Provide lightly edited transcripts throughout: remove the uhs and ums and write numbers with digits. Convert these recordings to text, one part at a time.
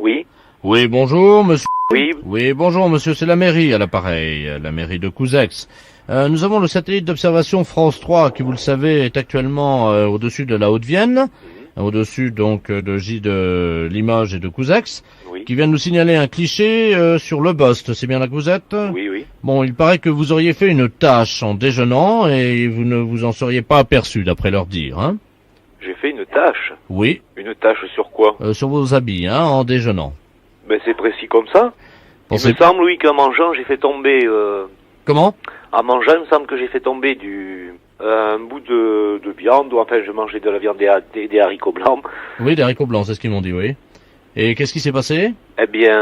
Oui. Oui, bonjour, monsieur. Oui. Oui, bonjour, monsieur, c'est la mairie à l'appareil, la mairie de Couzex. Nous avons le satellite d'observation France 3 qui, vous le savez, est actuellement au-dessus de la Haute-Vienne, au-dessus donc de Limoges et de Couzex, Oui. qui vient de nous signaler un cliché sur le Bost. C'est bien là que vous êtes? Oui, oui. Bon, il paraît que vous auriez fait une tâche en déjeunant et vous ne vous en seriez pas aperçu, d'après leur dire, hein? J'ai fait une tâche. Oui, Une tâche sur quoi? sur vos habits, hein, en déjeunant. Ben c'est précis comme ça. Pensez- Il me semble, oui, qu'en mangeant, j'ai fait tomber... Comment? En mangeant, il me semble que j'ai fait tomber un bout de viande, ou enfin, je mangeais de la viande des haricots blancs. Oui, des haricots blancs, c'est ce qu'ils m'ont dit, oui. Et qu'est-ce qui s'est passé? Eh bien,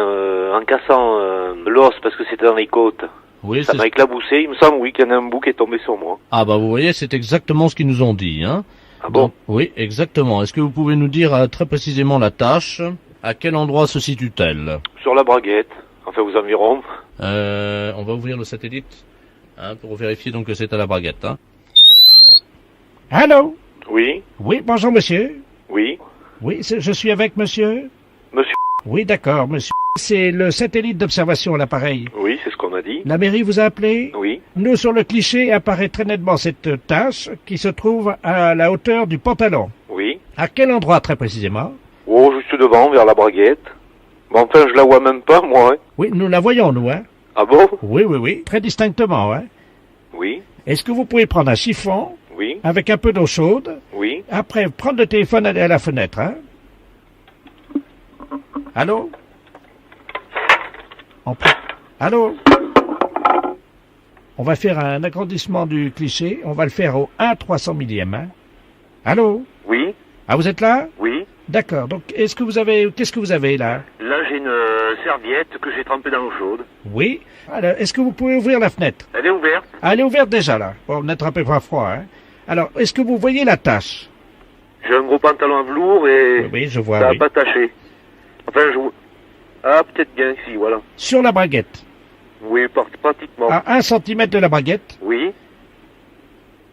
en cassant l'os, parce que c'était dans les côtes, Oui, ça c'est... m'a éclaboussé. Il me semble, oui, qu'il y en a un bout qui est tombé sur moi. Ah bah vous voyez, c'est exactement ce qu'ils nous ont dit, hein. Ah bon? Donc, oui, exactement. Est-ce que vous pouvez nous dire très précisément la tâche? À quel endroit se situe-t-elle? Sur la braguette, enfin aux environs. On va ouvrir le satellite, hein, pour vérifier donc que c'est à la braguette, hein. Allô? Oui, Oui, bonjour monsieur. oui. Oui, je suis avec monsieur. Monsieur, Oui, d'accord, monsieur. C'est le satellite d'observation à l'appareil. oui, c'est ce qu'on a dit. La mairie vous a appelé? Oui, Nous, sur le cliché, apparaît très nettement cette tache qui se trouve à la hauteur du pantalon. oui. À quel endroit très précisément? Oh, juste devant, vers la braguette. Mais enfin, je la vois même pas, moi. Hein. Oui, nous la voyons, nous, hein? Ah bon? Oui, oui, oui, très distinctement, hein? Oui, Est-ce que vous pouvez prendre un chiffon oui, avec un peu d'eau chaude? oui. Après, prendre le téléphone, aller à la fenêtre, hein? Allô? Allô? On va faire un agrandissement du cliché. On va le faire au 1/300 millième, hein? Allô? Oui, Ah, vous êtes là? oui. D'accord. Donc, qu'est-ce que vous avez là? Là, j'ai une serviette que j'ai trempée dans l'eau chaude. Oui. Alors, est-ce que vous pouvez ouvrir la fenêtre? Elle est ouverte. Ah, elle est ouverte déjà, là. Bon, n'attrapez pas froid, hein? Alors, est-ce que vous voyez la tache? J'ai un gros pantalon à velours et Oui, je vois, ça n'a oui. pas taché. Enfin, Ah, peut-être bien ici, voilà. Sur la braguette. Oui, pratiquement. À 1 centimètre de la braguette. Oui,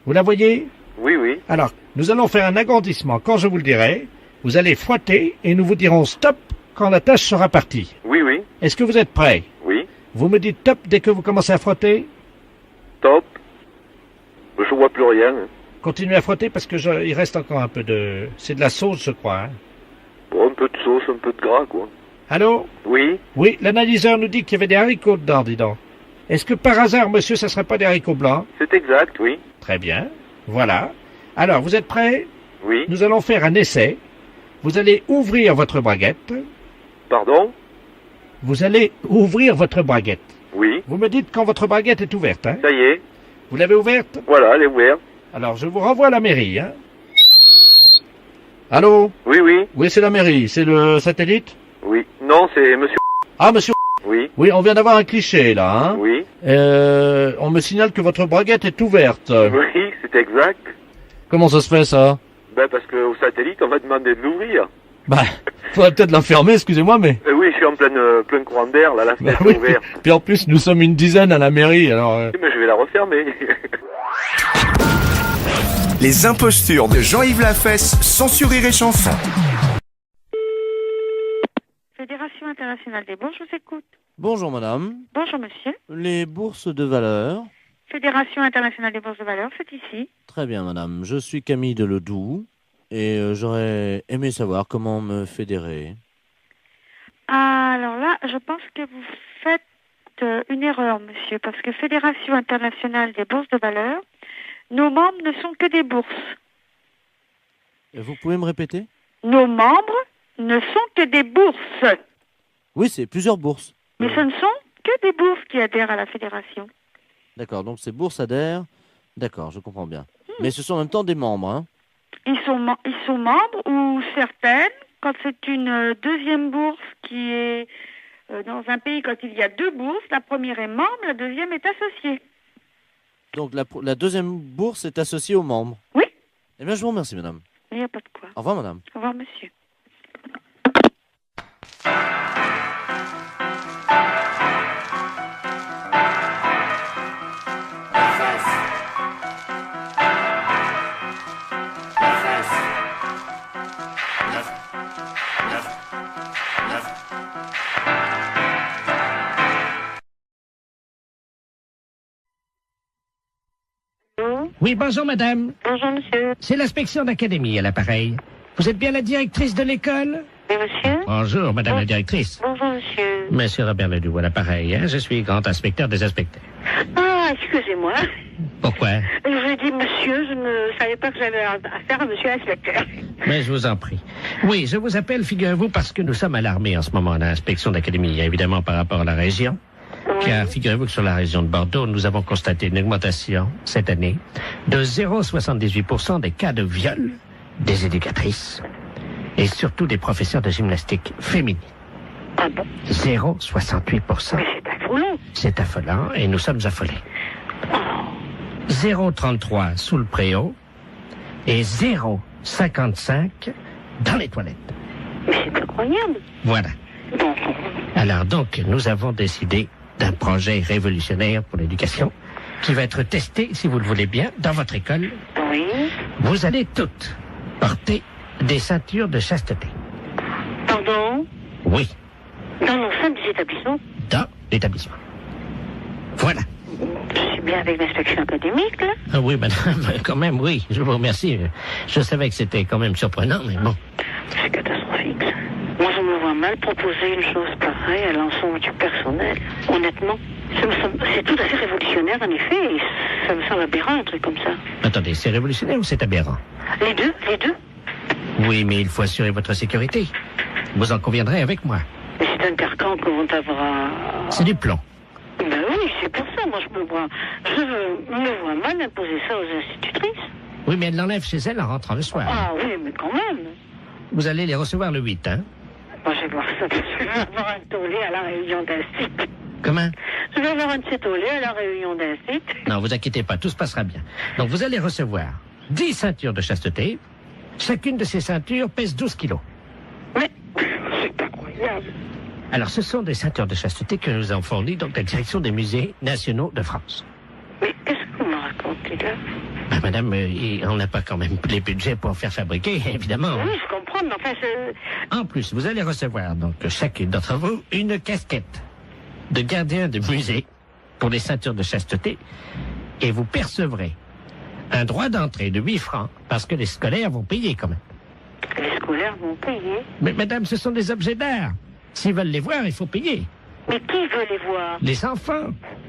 Vous la voyez? oui, oui. Alors, nous allons faire un agrandissement. Quand je vous le dirai, vous allez frotter et nous vous dirons stop quand la tache sera partie. Oui, oui, Est-ce que vous êtes prêts? oui. Vous me dites top dès que vous commencez à frotter? Top. Je vois plus rien. Hein. Continuez à frotter parce que il reste encore un peu de... C'est de la sauce, je crois. Hein. Bon, un peu de sauce, un peu de gras, quoi. Allô? Oui, Oui, l'analyseur nous dit qu'il y avait des haricots dedans, dis donc. Est-ce que par hasard, monsieur, ça serait pas des haricots blancs? c'est exact, oui. Très bien. Voilà. Alors, vous êtes prêts? Oui. Nous allons faire un essai. Vous allez ouvrir votre braguette. Pardon? Vous allez ouvrir votre braguette. Oui. Vous me dites quand votre braguette est ouverte, hein? Ça y est. Vous l'avez ouverte? Voilà, elle est ouverte. Alors, je vous renvoie à la mairie, hein? Allô? Oui, oui. Oui, c'est la mairie, c'est le satellite? Oui. Non, c'est monsieur. Ah, monsieur. Oui. Oui, on vient d'avoir un cliché, là, hein. Oui. On me signale que votre braguette est ouverte. Oui, c'est exact. Comment ça se fait, ça? Ben, parce qu'au satellite, on va demander de l'ouvrir. Bah, faudrait peut-être la fermer, excusez-moi, mais... Oui, je suis en plein courant d'air, là, la Bah fenêtre oui, est ouverte. puis en plus, nous sommes une dizaine à la mairie, alors... Mais je vais la refermer. Les impostures de Jean-Yves Lafesse, sans sourire et chanson. Fédération internationale des bourses, je vous écoute. Bonjour, madame. Bonjour monsieur. Les bourses de valeur... Fédération internationale des bourses de valeur, c'est ici. Très bien, madame. Je suis Camille de Ledoux, et j'aurais aimé savoir comment me fédérer. Alors là, je pense que vous faites une erreur, monsieur, parce que Fédération internationale des bourses de valeur, nos membres ne sont que des bourses. Vous pouvez me répéter? Nos membres ne sont que des bourses. Oui, c'est plusieurs bourses. Mais ce ne sont que des bourses qui adhèrent à la fédération. D'accord, donc ces bourses adhèrent. D'accord, je comprends bien. Mais ce sont en même temps des membres, hein? Ils sont membres ou certaines, quand c'est une deuxième bourse qui est dans un pays, quand il y a deux bourses, la première est membre, la deuxième est associée. Donc la deuxième bourse est associée aux membres? Oui. Eh bien, je vous remercie, madame. Il n'y a pas de quoi. Au revoir, madame. Au revoir, monsieur. Left. Oui, bonjour madame. Bonjour, monsieur. C'est l'inspection d'académie à l'appareil. Vous êtes bien la directrice de l'école? Oui, monsieur. Bonjour madame la directrice. Bonjour, monsieur. Monsieur Robert Ledoux à l'appareil, hein? Je suis grand inspecteur des inspecteurs. Ah, excusez-moi. Pourquoi? Je dis monsieur, je ne savais pas que j'avais affaire à monsieur l'inspecteur. Mais je vous en prie. Oui, je vous appelle, figurez-vous, parce que nous sommes alarmés en ce moment à l'inspection d'académie, évidemment par rapport à la région. Car figurez-vous que sur la région de Bordeaux, nous avons constaté une augmentation cette année de 0,78% des cas de viol des éducatrices et surtout des professeurs de gymnastique féminines. Ah bon? 0,68%. Mais c'est affolant. C'est affolant et nous sommes affolés. 0,33 sous le préau et 0,55 dans les toilettes. Mais c'est incroyable. Voilà. Bon. Alors donc, nous avons décidé d'un projet révolutionnaire pour l'éducation qui va être testé, si vous le voulez bien, dans votre école. Oui. Vous allez toutes porter des ceintures de chasteté. Pardon? Oui, Dans l'enceinte des établissements? dans l'établissement. Voilà. Je suis bien avec l'inspection académique, là. Ah oui, madame, quand même, oui, je vous remercie. Je savais que c'était quand même surprenant, mais bon. C'est catastrophique, ça. Moi, je me vois mal proposer une chose pareille à l'ensemble du personnel. Honnêtement, c'est tout à fait révolutionnaire, en effet, et ça me semble aberrant, un truc comme ça. Attendez, c'est révolutionnaire ou c'est aberrant? Les deux? Oui, mais il faut assurer votre sécurité. Vous en conviendrez avec moi. Mais c'est un carcan que l'on devra... C'est du plomb. Ben oui, c'est pour ça, moi, je me vois mal imposer ça aux institutrices. Oui, mais elle l'enlève chez elle en rentrant le soir. Ah oui, mais quand même. Vous allez les recevoir le 8, hein? Moi, je vais voir ça, je vais avoir un tollé à la réunion d'un site. Comment? Je vais avoir un de ces tollés à la réunion d'un site. Non, vous inquiétez pas, tout se passera bien. Donc, vous allez recevoir 10 ceintures de chasteté. Chacune de ces ceintures pèse 12 kilos. Mais c'est incroyable. Alors, ce sont des ceintures de chasteté que nous avons fournies, donc, la direction des musées nationaux de France. Mais qu'est-ce que vous me racontez, là? Ben, madame, on n'a pas quand même les budgets pour faire fabriquer, évidemment. Oui, je comprends, mais enfin, En plus, vous allez recevoir, donc, chacune d'entre vous, une casquette de gardien de musée pour les ceintures de chasteté. Et vous percevrez un droit d'entrée de 8 francs, parce que les scolaires vont payer quand même. les scolaires vont payer. Mais madame, ce sont des objets d'art. S'ils veulent les voir, il faut payer. Mais qui veut les voir? Les enfants.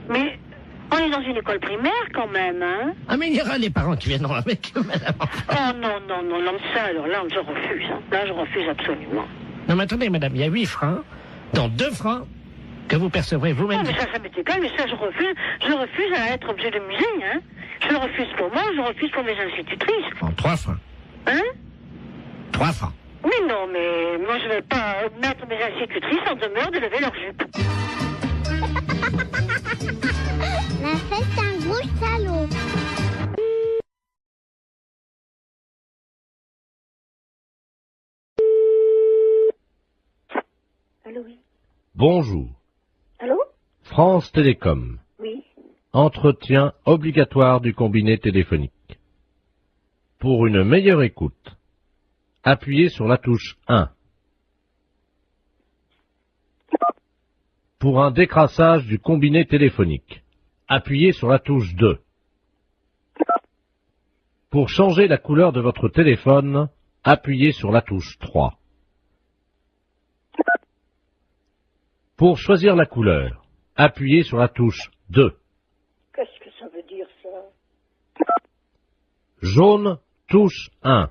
Mais on est dans une école primaire quand même, hein? Ah, mais il y aura les parents qui viendront avec eux, madame. Oh non, ça, alors là, je refuse. Hein. Là, je refuse absolument. Non, mais attendez, madame, il y a 8 francs, dont 2 francs que vous percevrez vous-même. Non, mais ça m'est égal, mais ça, je refuse. Je refuse à être objet de musée, hein? Je le refuse pour moi, je refuse pour mes institutrices. Bon, 3 francs. Hein? 3 francs. Mais non, mais moi, je ne vais pas mettre mes institutrices en demeure de lever leur jupe. La fête, c'est un gros salaud. Allô, oui. Bonjour. Allô? France Télécom. Oui. Entretien obligatoire du combiné téléphonique. Pour une meilleure écoute, appuyez sur la touche 1. Pour un décrassage du combiné téléphonique, appuyez sur la touche 2. Pour changer la couleur de votre téléphone, appuyez sur la touche 3. Pour choisir la couleur, appuyez sur la touche 2. Qu'est-ce que ça veut dire, ça? Jaune, touche 1.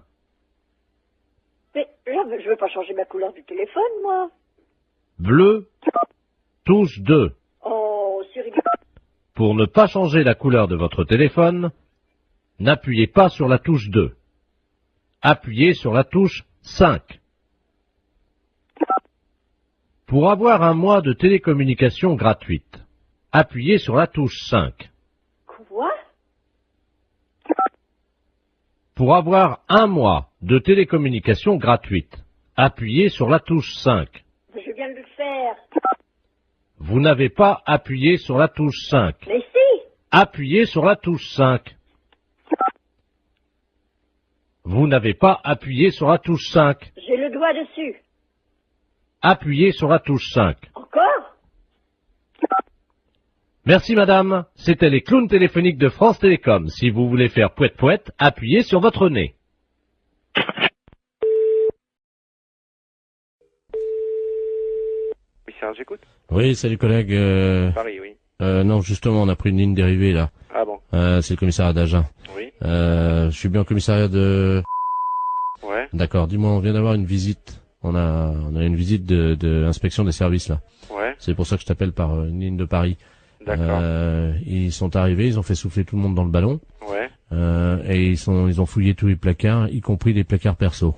Mais là, je veux pas changer ma couleur du téléphone, moi. Bleu, touche 2. Oh, c'est rigolo. Pour ne pas changer la couleur de votre téléphone, n'appuyez pas sur la touche 2. Appuyez sur la touche 5. Pour avoir un mois de télécommunication gratuite, appuyez sur la touche 5. Quoi? Pour avoir un mois de télécommunication gratuite, appuyez sur la touche 5. Je viens de le faire. Vous n'avez pas appuyé sur la touche 5. Mais si! Appuyez sur la touche 5. Vous n'avez pas appuyé sur la touche 5. J'ai le doigt dessus. Appuyez sur la touche 5. Encore? Merci madame, c'était les clowns téléphoniques de France Télécom. Si vous voulez faire pouet-pouet, appuyez sur votre nez. Oui, Serge, j'écoute. Oui, salut collègue. Paris, oui. Non, justement, on a pris une ligne dérivée là. Ah bon. C'est le commissariat d'Agen. Oui. Je suis bien au commissariat de... Ouais. D'accord, dis-moi, on vient d'avoir une visite. On a une visite de inspection des services là. Ouais. C'est pour ça que je t'appelle par une ligne de Paris. D'accord. Ils sont arrivés, ils ont fait souffler tout le monde dans le ballon. Ouais. Et ils ont fouillé tous les placards, y compris les placards perso.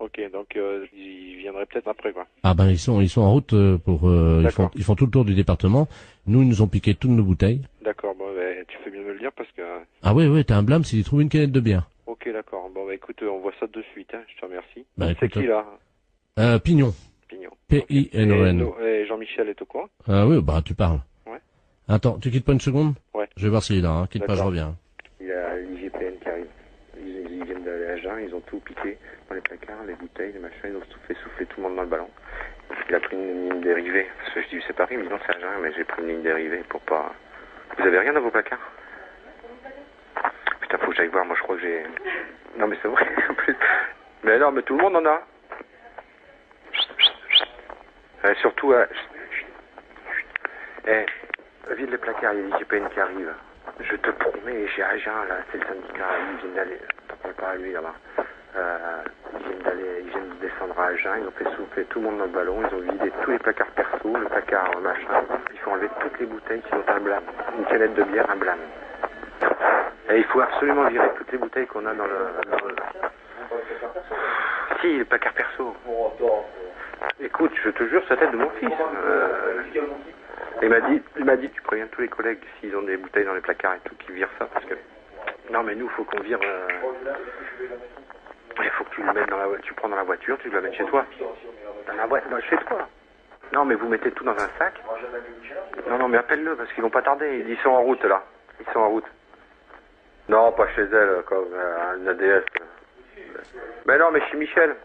Ok, donc ils viendraient peut-être après, quoi. Ah ben ils sont en route pour ils font tout le tour du département. Nous ils nous ont piqué toutes nos bouteilles. D'accord, bon, bah, tu fais bien de me le dire parce que... Ah oui, t'as un blâme s'ils trouvent une canette de bière. Ok, d'accord. Bon, bah écoute, on voit ça de suite, hein. Je te remercie. Bah, C'est écoute, qui, là? Pignon. Pignon. P-I-N-O-N. Et Jean-Michel est au courant? Ah oui, bah tu parles. Ouais. Attends, tu quittes pas une seconde? Ouais. Je vais voir s'il est là, hein. Quitte pas, je D'accord. reviens. Il y a l'IGPN qui arrive. Ils viennent d'aller à Agen, ils ont tout piqué dans les placards, les bouteilles, les machins, ils ont tout fait souffler tout le monde dans le ballon. Il a pris une ligne dérivée, parce que je dis c'est Paris, mais non c'est Agen, mais j'ai pris une ligne dérivée pour pas... Vous avez rien dans vos placards? Putain, faut que j'aille voir, moi je crois que j'ai... Non mais c'est vrai, en plus... Mais non, mais tout le monde en a. Surtout... vide les placards, il y a l'IGPN qui arrive. Je te promets, j'ai Agen, là, c'est le syndicat, ils viennent d'aller, t'en parles pas à lui, là-bas. Ils viennent de descendre à Agen, ils ont fait souffler tout le monde dans le ballon, ils ont vidé tous les placards perso, le placard machin, il faut enlever toutes les bouteilles, sinon t'as un blâme. Une canette de bière, un blâme. Et il faut absolument virer toutes les bouteilles qu'on a dans le... Si, le placard perso. Écoute, je te jure, c'est la tête de mon fils. Il m'a dit, tu préviens tous les collègues s'ils ont des bouteilles dans les placards et tout, qu'ils virent ça, parce que... Non, mais nous, faut qu'on vire... Il faut que tu le mettes dans la voiture, tu prends dans la voiture, tu le mets chez toi. Dans la voiture, chez toi. Non, mais vous mettez tout dans un sac. Non, mais appelle-le, parce qu'ils vont pas tarder. Ils sont en route, là. Ils sont en route. Non, pas chez elle, comme un ADS. Mais non, mais chez Michel.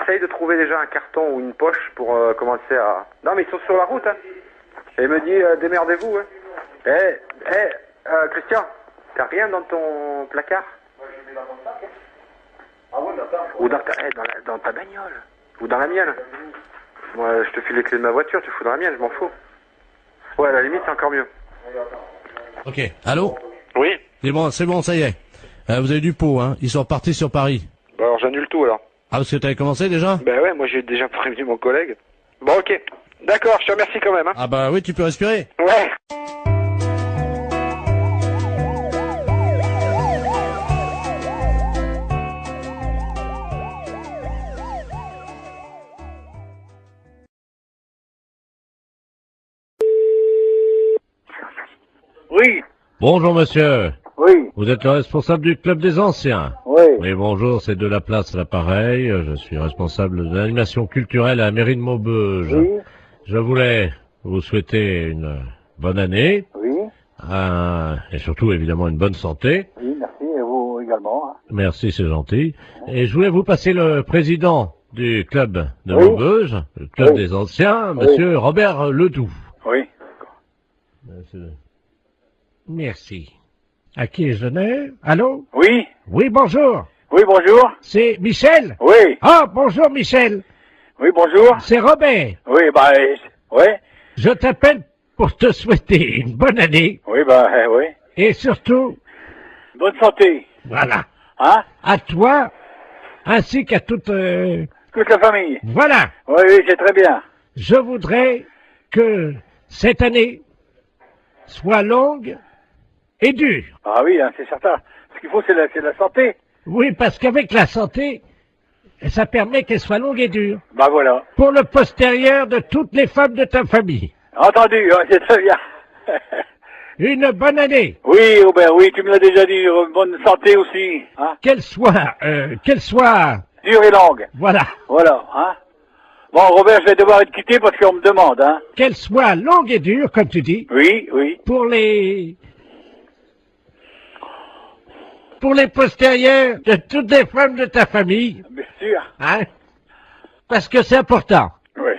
Essaye de trouver déjà un carton ou une poche pour commencer à... Non, mais ils sont sur la route, hein. Et il me dit, démerdez-vous, hein. Christian, t'as rien dans ton placard? Moi, je mets dans mon sac, hein. Ah ouais, ou dans ta bagnole. Ou dans la mienne. Moi, je te file les clés de ma voiture, tu fous dans la mienne, je m'en fous. Ouais, à la limite, c'est encore mieux. Ok, allô? Oui. C'est bon, ça y est. Vous avez du pot, hein. Ils sont repartis sur Paris. Bah alors, j'annule tout, alors. Ah, parce que t'avais commencé déjà? Ben ouais, moi j'ai déjà prévenu mon collègue. Bon, ok. D'accord, je te remercie quand même, hein. Ah bah oui, tu peux respirer. Ouais. Oui. Bonjour monsieur. Oui. Vous êtes le responsable du club des anciens? Oui. Oui, bonjour, c'est de la place à l'appareil. Je suis responsable de l'animation culturelle à la mairie de Maubeuge. Oui. Je voulais vous souhaiter une bonne année. Oui. Et surtout, évidemment, une bonne santé. Oui, merci, et vous également. Hein. Merci, c'est gentil. Et je voulais vous passer le président du club de Oui. Maubeuge, le club Oui. des anciens, monsieur Robert Ledoux. Oui. Merci. À qui je donne? Allô? Oui. Oui, bonjour. Oui, bonjour. C'est Michel? Oui. Ah, bonjour Michel. Oui, bonjour. C'est Robert. Oui, oui. Je t'appelle pour te souhaiter une bonne année Oui, oui. et surtout, Bonne santé. voilà, Hein? à toi ainsi qu'à toute... Toute la famille. Voilà, Oui, c'est très bien. je voudrais que cette année soit longue et dure. Ah oui, hein, c'est certain. Ce qu'il faut, c'est la santé. Oui, parce qu'avec la santé, ça permet qu'elle soit longue et dure. Bah voilà. Pour le postérieur de toutes les femmes de ta famille. Entendu, hein, c'est très bien. Une bonne année. Oui, Robert, oui, tu me l'as déjà dit. Bonne santé aussi. Hein? Qu'elle soit, Dure et longue. voilà, Voilà, hein. Bon, Robert, je vais devoir être quitté parce qu'on me demande, hein. qu'elle soit longue et dure, comme tu dis, Oui, oui. pour les postérieurs de toutes les femmes de ta famille, Bien sûr. hein, parce que c'est important. Oui.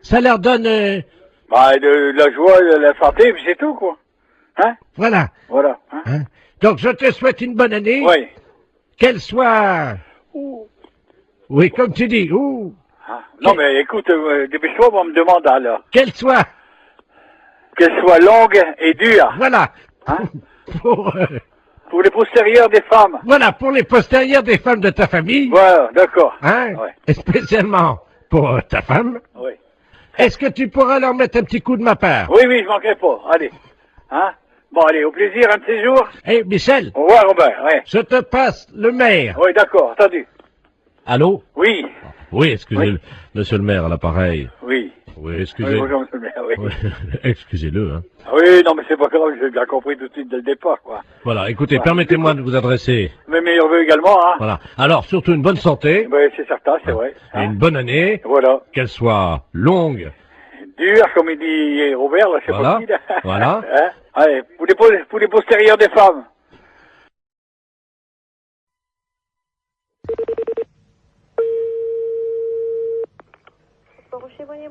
Ça leur donne Bah, de la joie, de la santé, puis c'est tout, quoi. Hein? Voilà. Voilà. Hein? Hein? Donc, je te souhaite une bonne année. Oui. Qu'elle soit... Oui, comme tu dis, Ah. Non, mais écoute, dépêche-toi, on me demande, là. qu'elle soit... Qu'elle soit longue et dure. Voilà. Hein? Pour, Pour les postérieurs des femmes. voilà, pour les postérieurs des femmes de ta famille. Voilà, d'accord. Hein? Ouais. Et spécialement pour ta femme. Oui. Est-ce que tu pourras leur mettre un petit coup de ma part? Oui, je manquerai pas. Allez. Hein? Bon, allez, au plaisir, un de ces jours. Eh, Michel, Au revoir, Robert, ouais. je te passe le maire. Oui, d'accord, entendu. Allô? Oui. Oui, excusez-le. Oui. Monsieur le maire, à l'appareil. Oui. Oui, Oui, excusez. bonjour, monsieur le maire, oui. Oui, excusez-le, hein. Oui, non, mais c'est pas grave, j'ai bien compris tout de suite dès le départ, quoi. Voilà, écoutez, Voilà. permettez-moi de vous adresser. Mes meilleurs vœux également, hein. Voilà. Alors, surtout une bonne santé, Oui, c'est certain, c'est vrai. et Hein. une bonne année, Voilà. qu'elle soit longue. Dur, comme il dit Robert, là, je sais Voilà. pas qui, là. Voilà. Hein? Allez, pour les postérieurs des femmes.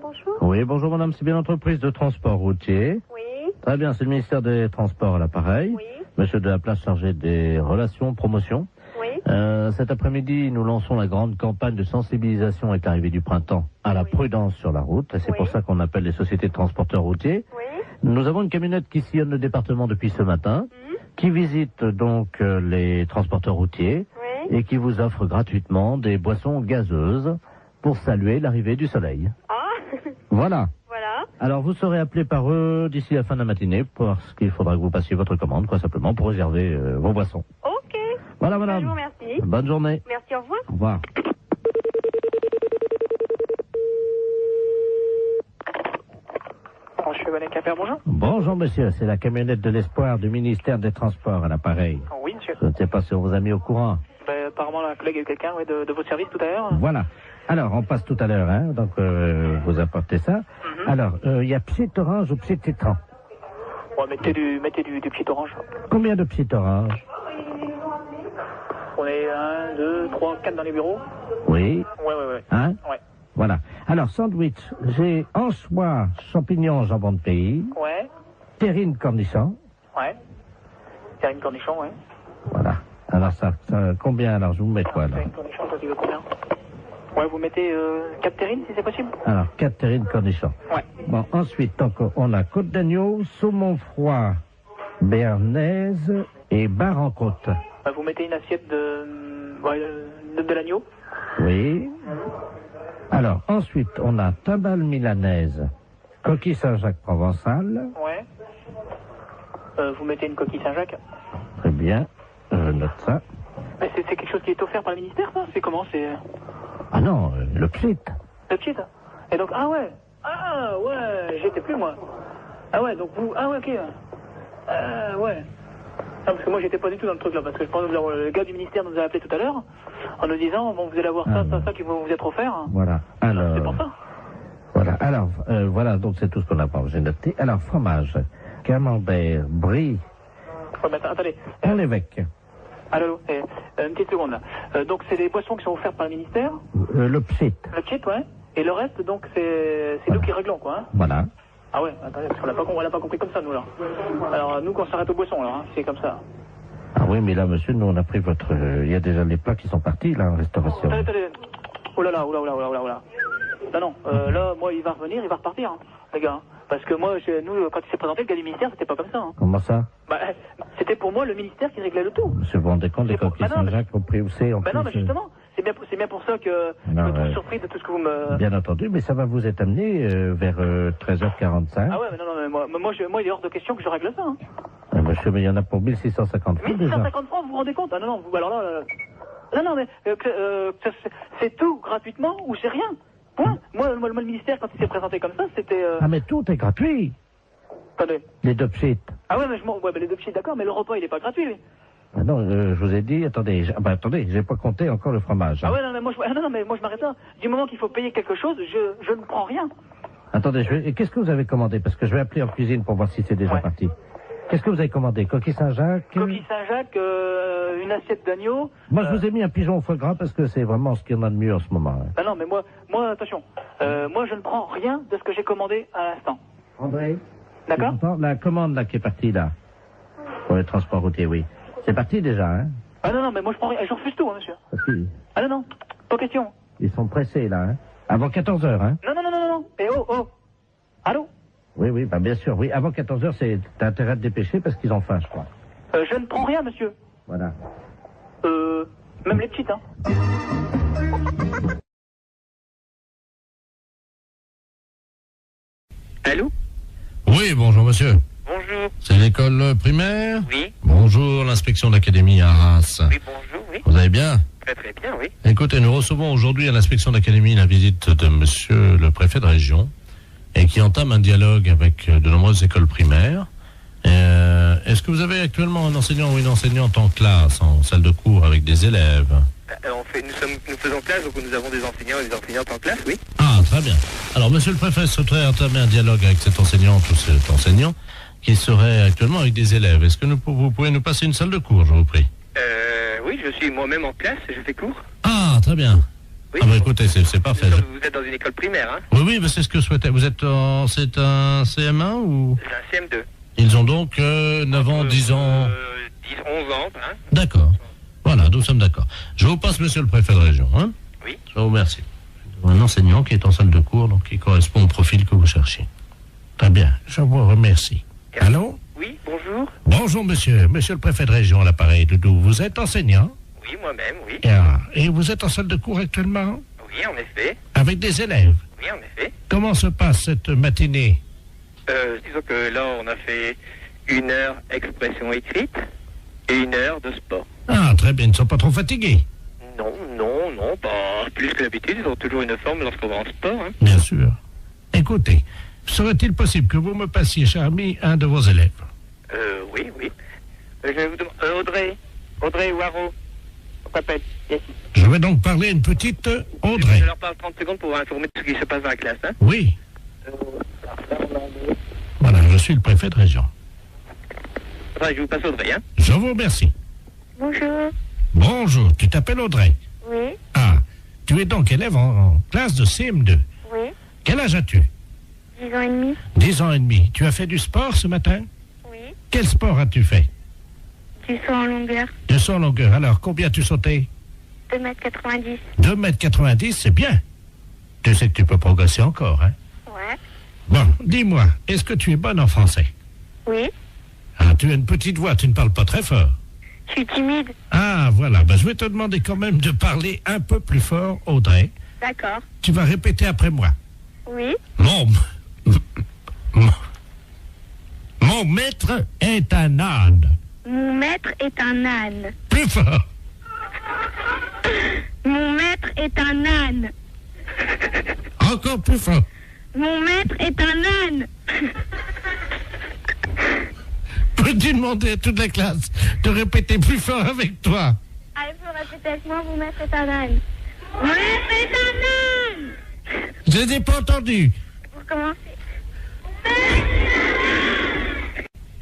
Bonjour. Oui, bonjour madame, c'est bien l'entreprise de transport routier. Oui, Très bien, c'est le ministère des Transports à l'appareil. oui, Monsieur de la place chargé des relations, promotion. oui. Cet après-midi, nous lançons la grande campagne de sensibilisation avec l'arrivée du printemps à la Oui. prudence sur la route. Et c'est Oui. pour ça qu'on appelle les sociétés de transporteurs routiers. Oui. Nous avons une camionnette qui sillonne le département depuis ce matin, qui visite donc les transporteurs routiers Oui. et qui vous offre gratuitement des boissons gazeuses pour saluer l'arrivée du soleil. Ah, Voilà. voilà. Alors vous serez appelé par eux d'ici la fin de la matinée parce qu'il faudra que vous passiez votre commande, quoi, simplement pour réserver vos boissons. Ok. Voilà, Je vous madame. remercie. Bonne journée. Merci, au revoir. Au revoir. Bonjour. Bonjour, monsieur. C'est la camionnette de l'espoir du ministère des Transports à l'appareil. Oui, monsieur. Je ne sais pas si on vous a mis au courant. Ben, apparemment, la collègue a eu quelqu'un de votre service tout à l'heure. Voilà. Alors, on passe tout à l'heure, hein. Donc, vous apportez ça. Alors, il y a Psy Orange ou Psy Citron. Ouais, mettez du petit orange. Combien de Psy Orange? On est 1, 2, 3, 4 dans les bureaux. Oui. Ouais. Hein? Ouais. Voilà. Alors, sandwich, j'ai anchois, champignons, jambon de pays, Ouais. terrine cornichon. Ouais. Terrine cornichon, ouais. Voilà. Alors, ça combien? Alors, je vous mets quoi, là? Terrine cornichon, toi, tu veux combien? Ouais, vous mettez 4 terrines, si c'est possible. Alors, 4 terrines cornichons. Ouais. Bon, ensuite, donc, on a côte d'agneau, saumon froid, béarnaise et bar en côte. Ouais, vous mettez une assiette de l'agneau. Oui. Alors, ensuite, on a timbale milanaise, coquille Saint-Jacques provençal. Ouais. Vous mettez une coquille Saint-Jacques. Très bien. Je note ça. Mais c'est quelque chose qui est offert par le ministère, ça? C'est comment? C'est Ah non, le psit. le petit. Et donc, ah ouais, j'étais plus moi. Ah ouais, donc vous, ah ouais, ok. Ouais. Ah, parce que moi j'étais pas du tout dans le truc là, parce que je pense que le gars du ministère nous a appelé tout à l'heure en nous disant, bon, vous allez avoir ça qui va vous être offert. Voilà. Alors. C'est pour ça. Voilà. Alors, voilà, donc c'est tout ce qu'on a pas. J'ai noté. Alors, fromage, camembert, brie, Ouais, mais attendez. on l'évêque. Allô, une petite seconde là. Donc c'est des boissons qui sont offertes par le ministère, Le psit. le kit, ouais. Et le reste, donc c'est nous qui réglons, quoi. Hein. Voilà. Ah ouais, attendez, parce qu'on l'a pas compris comme ça, nous là. Alors nous, quand on s'arrête aux boissons, là, hein, c'est comme ça. Ah oui, mais là, monsieur, nous, on a pris votre... Il y a déjà les plats qui sont partis, là, en restauration. Attendez. Oh là là. Non, là, moi, il va revenir, il va repartir, hein, les gars. Hein. Parce que moi, nous, quand il s'est présenté, le gars du ministère, c'était pas comme ça. Hein. Comment ça? Bah, c'était pour moi le ministère qui réglait le tout. Monsieur, vous vous rendez compte des coquilles Saint-Jacques au prix où c'est, en Bah plus non, mais justement, c'est bien pour ça que je Non, me trouve ouais. surpris de tout ce que vous me... Bien entendu, mais ça va vous être amené vers 13h45. Ah ouais, mais non, mais moi, il est hors de question que je règle ça. Hein. Monsieur, mais il y en a pour 1650 francs déjà. 1650 francs, vous vous rendez compte? Ah non, vous, alors là... Non, mais c'est tout gratuitement ou c'est rien. Point. Moi, le ministère, quand il s'est présenté comme ça, c'était... Ah, mais tout est gratuit. Attendez. Les deux pchits. Ah ouais, mais les deux petits, d'accord, mais le repas, il est pas gratuit, lui. Ah non, je vous ai dit, attendez, j'ai pas compté encore le fromage. Hein. Ah ouais, non, mais moi, je m'arrête là. Du moment qu'il faut payer quelque chose, je ne prends rien. Attendez, et qu'est-ce que vous avez commandé? Parce que je vais appeler en cuisine pour voir si c'est déjà parti. Qu'est-ce que vous avez commandé? Coquille Saint-Jacques? Coquille Saint-Jacques, une assiette d'agneau. Moi, je vous ai mis un pigeon au foie gras parce que c'est vraiment ce qu'il y en a de mieux en ce moment. Hein. Ah non, mais moi, attention. Moi, je ne prends rien de ce que j'ai commandé à l'instant. André? D'accord. La commande là qui est partie là, pour les transports routiers, oui. C'est parti déjà, hein? Ah non, mais moi je refuse tout, hein, monsieur. Parce qu'ils Ah non, pas question. sont pressés là, hein? Avant 14h, hein? Non. Eh oh. Allô? Oui, bah bien sûr, oui. Avant 14h, t'as intérêt à te dépêcher parce qu'ils ont faim, je crois. Je ne prends rien, monsieur. Voilà. Même les petites, hein. Allô? Oui, bonjour monsieur. Bonjour. C'est l'école primaire? Oui. Bonjour, l'inspection d'académie à Arras. Oui, bonjour, oui. Vous allez bien? Très très bien, oui. Écoutez, nous recevons aujourd'hui à l'inspection d'académie la visite de monsieur le préfet de région et qui entame un dialogue avec de nombreuses écoles primaires. Est-ce que vous avez actuellement un enseignant ou une enseignante en classe, en salle de cours avec des élèves? Nous faisons classe, donc nous avons des enseignants et des enseignantes en classe, oui. Ah, très bien. Alors, monsieur le préfet souhaiterait entamer un dialogue avec cette enseignante ou cet enseignant qui serait actuellement avec des élèves. Est-ce que vous pouvez nous passer une salle de cours, je vous prie? Oui, je suis moi-même en classe, je fais cours. Ah, très bien. Oui. Ah bah écoutez, c'est parfait. Vous êtes dans une école primaire, hein? Oui, bah, c'est ce que je souhaitais. C'est un CM1 ou? C'est un CM2. Ils ont donc 9 ans, 10 ans... 10, 11 ans, hein? D'accord. Voilà, nous sommes d'accord. Je vous passe monsieur le préfet de région, hein? Oui. Je vous remercie. Un enseignant qui est en salle de cours, donc qui correspond au profil que vous cherchez. Très bien, je vous remercie. Allô? Oui, bonjour. Bonjour monsieur le préfet de région à l'appareil, Doudou. Vous êtes enseignant? Oui, moi-même, oui. Et vous êtes en salle de cours actuellement? Oui, en effet. Avec des élèves? Oui, en effet. Comment se passe cette matinée? Disons que là, on a fait 1 heure expression écrite et 1 heure de sport. Ah, très bien, ils ne sont pas trop fatigués? Non, pas plus que d'habitude. Ils ont toujours une forme lorsqu'on va en sport, hein. Bien sûr. Écoutez, serait-il possible que vous me passiez, cher ami, un de vos élèves? Oui. Je vais vous demander... Audrey Waro, on t'appelle. Yes. Je vais donc parler à une petite Audrey. Je leur parle 30 secondes pour informer de ce qui se passe dans la classe, hein. Oui. Voilà, je suis le préfet de région. Enfin, je vous passe Audrey, hein. Je vous remercie. Bonjour. Bonjour, tu t'appelles Audrey? Oui. Ah, tu es donc élève en classe de CM2. Oui. Quel âge as-tu? 10 ans et demi. 10 ans et demi. Tu as fait du sport ce matin? Oui. Quel sport as-tu fait? Du saut en longueur. Du saut en longueur. Alors, combien as-tu sauté? 2,90 m. 2,90 m, c'est bien. Tu sais que tu peux progresser encore, hein? Ouais. Bon, dis-moi, est-ce que tu es bonne en français? Oui. Ah, tu as une petite voix, tu ne parles pas très fort. Je suis timide. Ah, voilà. Ben, je vais te demander quand même de parler un peu plus fort, Audrey. D'accord. Tu vas répéter après moi. Oui. Mon maître est un âne. Mon maître est un âne. Plus fort. Mon maître est un âne. Encore plus fort. Mon maître est un âne. Peux-tu demander à toute la classe de répéter plus fort avec toi? Allez, vous répétez avec moi, mon maître est un âne. Mon maître est un âne. Je n'ai pas entendu. Vous commencez.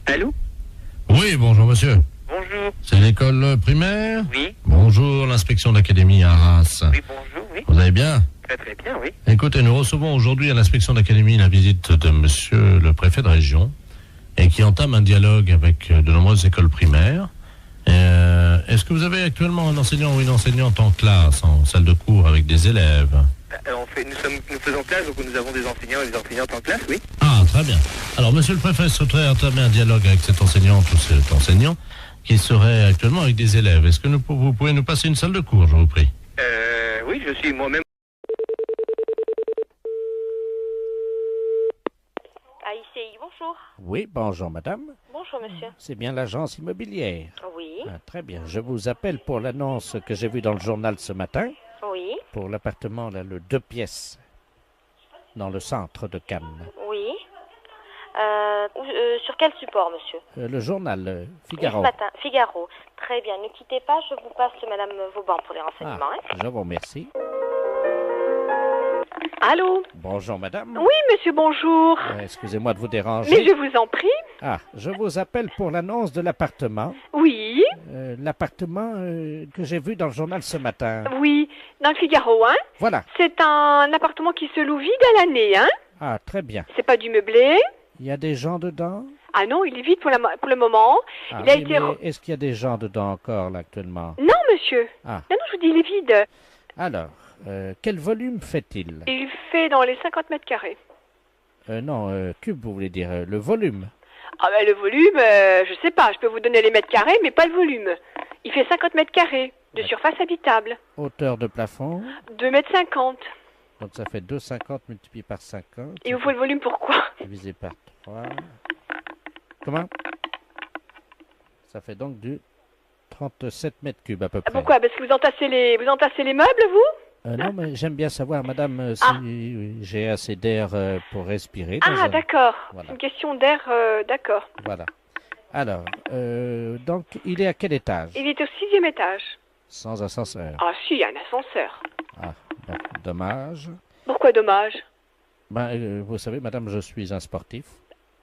Allô? Oui, bonjour monsieur. Bonjour. C'est l'école primaire? Oui. Bonjour, l'inspection d'académie à Arras. Oui, bonjour, oui. Vous allez bien? Très très bien, oui. Écoutez, nous recevons aujourd'hui à l'inspection d'académie la visite de monsieur le préfet de région et qui entame un dialogue avec de nombreuses écoles primaires. Est-ce que vous avez actuellement un enseignant ou une enseignante en classe, en salle de cours avec des élèves? Nous faisons classe, donc nous avons des enseignants et des enseignantes en classe, oui. Ah, très bien. Alors, monsieur le préfet souhaiterait entamer un dialogue avec cette enseignante ou cet enseignant qui serait actuellement avec des élèves. Est-ce que vous pouvez nous passer une salle de cours, je vous prie? Oui, je suis moi-même. AICI, bonjour. Oui, bonjour madame. Bonjour monsieur. C'est bien l'agence immobilière. Oui. Ah, très bien. Je vous appelle pour l'annonce que j'ai vue dans le journal ce matin. Oui. Pour l'appartement, là, le 2 pièces, dans le centre de Cannes. Oui. Sur quel support, monsieur? Le journal Figaro. Ce matin, Figaro. Très bien, ne quittez pas, je vous passe madame Vauban pour les renseignements. Je vous remercie. Allô? Bonjour madame. Oui, monsieur, bonjour. Excusez-moi de vous déranger. Mais je vous en prie. Ah, je vous appelle pour l'annonce de l'appartement. Oui. L'appartement que j'ai vu dans le journal ce matin. Oui, dans le Figaro, hein? Voilà. C'est un appartement qui se loue vide à l'année, hein? Ah, très bien. C'est pas du meublé? Il y a des gens dedans? Ah non, il est vide pour le moment. Ah, il a oui, été... mais est-ce qu'il y a des gens dedans encore, là, actuellement? Non, monsieur. Ah. Non, je vous dis, il est vide. Alors, quel volume fait-il? Il fait dans les 50 mètres carrés. Non, cube, vous voulez dire, le volume? Ah ben le volume, je sais pas, je peux vous donner les mètres carrés, mais pas le volume. Il fait 50 mètres carrés de surface habitable. Hauteur de plafond? 2,50 mètres. Donc ça fait 2,50 multiplié par 50. Il vous faut le volume pourquoi? Divisé par 3. Comment? Ça fait donc du 37 mètres cubes à peu près. Pourquoi? Parce que vous entassez les meubles, vous? Non, mais j'aime bien savoir, madame, si j'ai assez d'air pour respirer. D'accord. Voilà. C'est une question d'air, d'accord. Voilà. Alors, donc, il est à quel étage? Il est au 6e étage. Sans ascenseur. Ah si, il y a un ascenseur. Ah, dommage. Pourquoi dommage? Ben, vous savez, madame, je suis un sportif.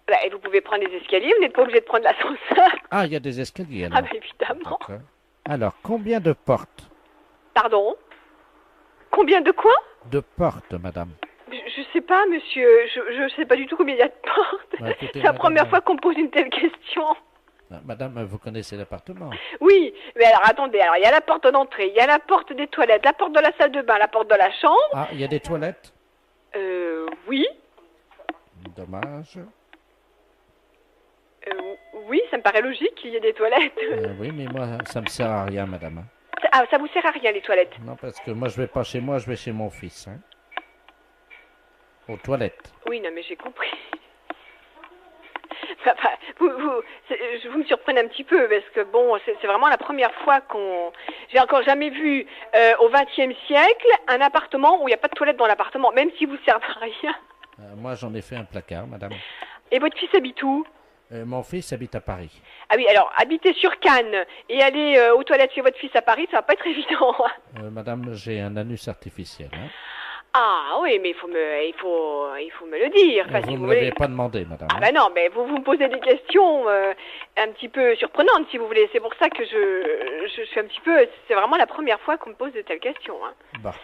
Ben, vous pouvez prendre des escaliers, vous n'êtes pas obligé de prendre l'ascenseur. Ah, il y a des escaliers, alors. Ah ben évidemment. Alors, combien de portes? Pardon? Combien de quoi? De portes, madame. Je sais pas, monsieur. Je sais pas du tout combien il y a de portes. Bah, écoutez, c'est la madame, première fois qu'on me pose une telle question. Madame, vous connaissez l'appartement? Oui, mais alors attendez. Alors, il y a la porte d'entrée, il y a la porte des toilettes, la porte de la salle de bain, la porte de la chambre. Ah, il y a des toilettes? Oui. Dommage. Oui, ça me paraît logique qu'il y ait des toilettes. Oui, mais moi, ça me sert à rien, madame. Ah, ça vous sert à rien, les toilettes? Non, parce que moi, je vais pas chez moi, je vais chez mon fils. Hein. Aux toilettes. Oui, non, mais j'ai compris. Enfin, vous me surprenez un petit peu, parce que bon, c'est vraiment la première fois qu'on... J'ai encore jamais vu, au XXe siècle, un appartement où il n'y a pas de toilette dans l'appartement, même si vous servez à rien. Moi, j'en ai fait un placard, madame. Et votre fils habite où? Mon fils habite à Paris. Ah oui, alors, habiter sur Cannes et aller aux toilettes chez votre fils à Paris, ça va pas être évident. Madame, j'ai un anus artificiel. Hein. Ah oui, mais il faut me le dire. Enfin, vous si ne vous l'avez voulez... pas demandé, madame. Ah ben non, mais vous me posez des questions un petit peu surprenantes, si vous voulez. C'est pour ça que je suis un petit peu... C'est vraiment la première fois qu'on me pose de telles questions. Hein. Bah.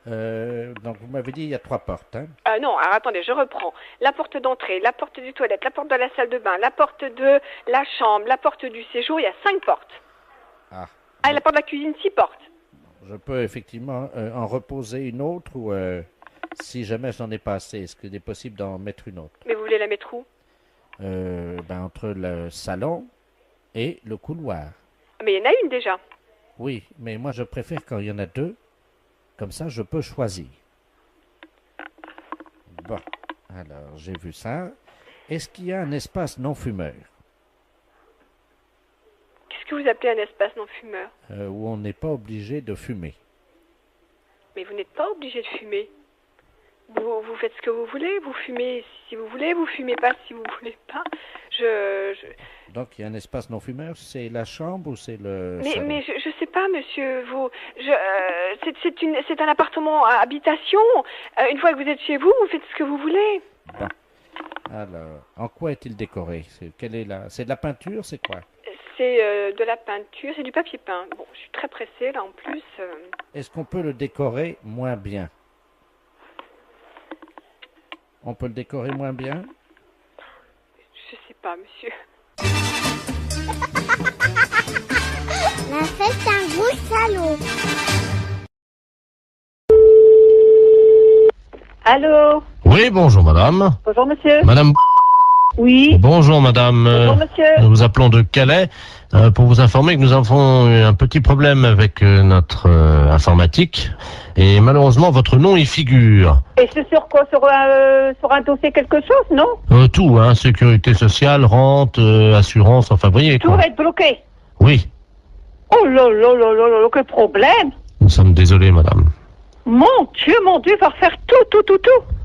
Donc vous m'avez dit il y a 3 portes. Hein. Non, alors attendez, je reprends. La porte d'entrée, la porte du toilette, la porte de la salle de bain, la porte de la chambre, la porte du séjour, il y a 5 portes. Ah. La porte de la cuisine, 6 portes. Je peux effectivement en reposer une autre ou si jamais je n'en ai pas assez, est-ce qu'il est possible d'en mettre une autre? Mais vous voulez la mettre où? Entre le salon et le couloir. Mais il y en a une déjà. Oui, mais moi je préfère quand il y en a 2. Comme ça, je peux choisir. Bon, alors, j'ai vu ça. Est-ce qu'il y a un espace non-fumeur? Qu'est-ce que vous appelez un espace non-fumeur? Où on n'est pas obligé de fumer. Mais vous n'êtes pas obligé de fumer. Vous faites ce que vous voulez, vous fumez si vous voulez, vous fumez pas si vous voulez pas. Donc il y a un espace non-fumeur, c'est la chambre ou c'est le salon? Mais je sais pas, monsieur. C'est un appartement à habitation. Une fois que vous êtes chez vous, vous faites ce que vous voulez. Bon. Alors, en quoi est-il décoré? C'est de la peinture, c'est quoi? C'est de la peinture, c'est du papier peint. Bon, je suis très pressée là en plus. Est-ce qu'on peut le décorer moins bien? On peut le décorer moins bien? Je sais pas, monsieur. La fête un gros salaud. Allô? Oui, bonjour madame. Bonjour monsieur. Madame. Oui. Bonjour madame. Bonjour monsieur. Nous vous appelons de Calais pour vous informer que nous avons eu un petit problème avec notre informatique et malheureusement votre nom y figure. Et c'est sur quoi? Sur un dossier quelque chose, non? Tout, hein, sécurité sociale, rente, assurance, enfin voyez Tout quoi. va être bloqué. Oui, Oh là là là là là, quel problème! nous sommes désolés madame. Mon Dieu, il va refaire tout.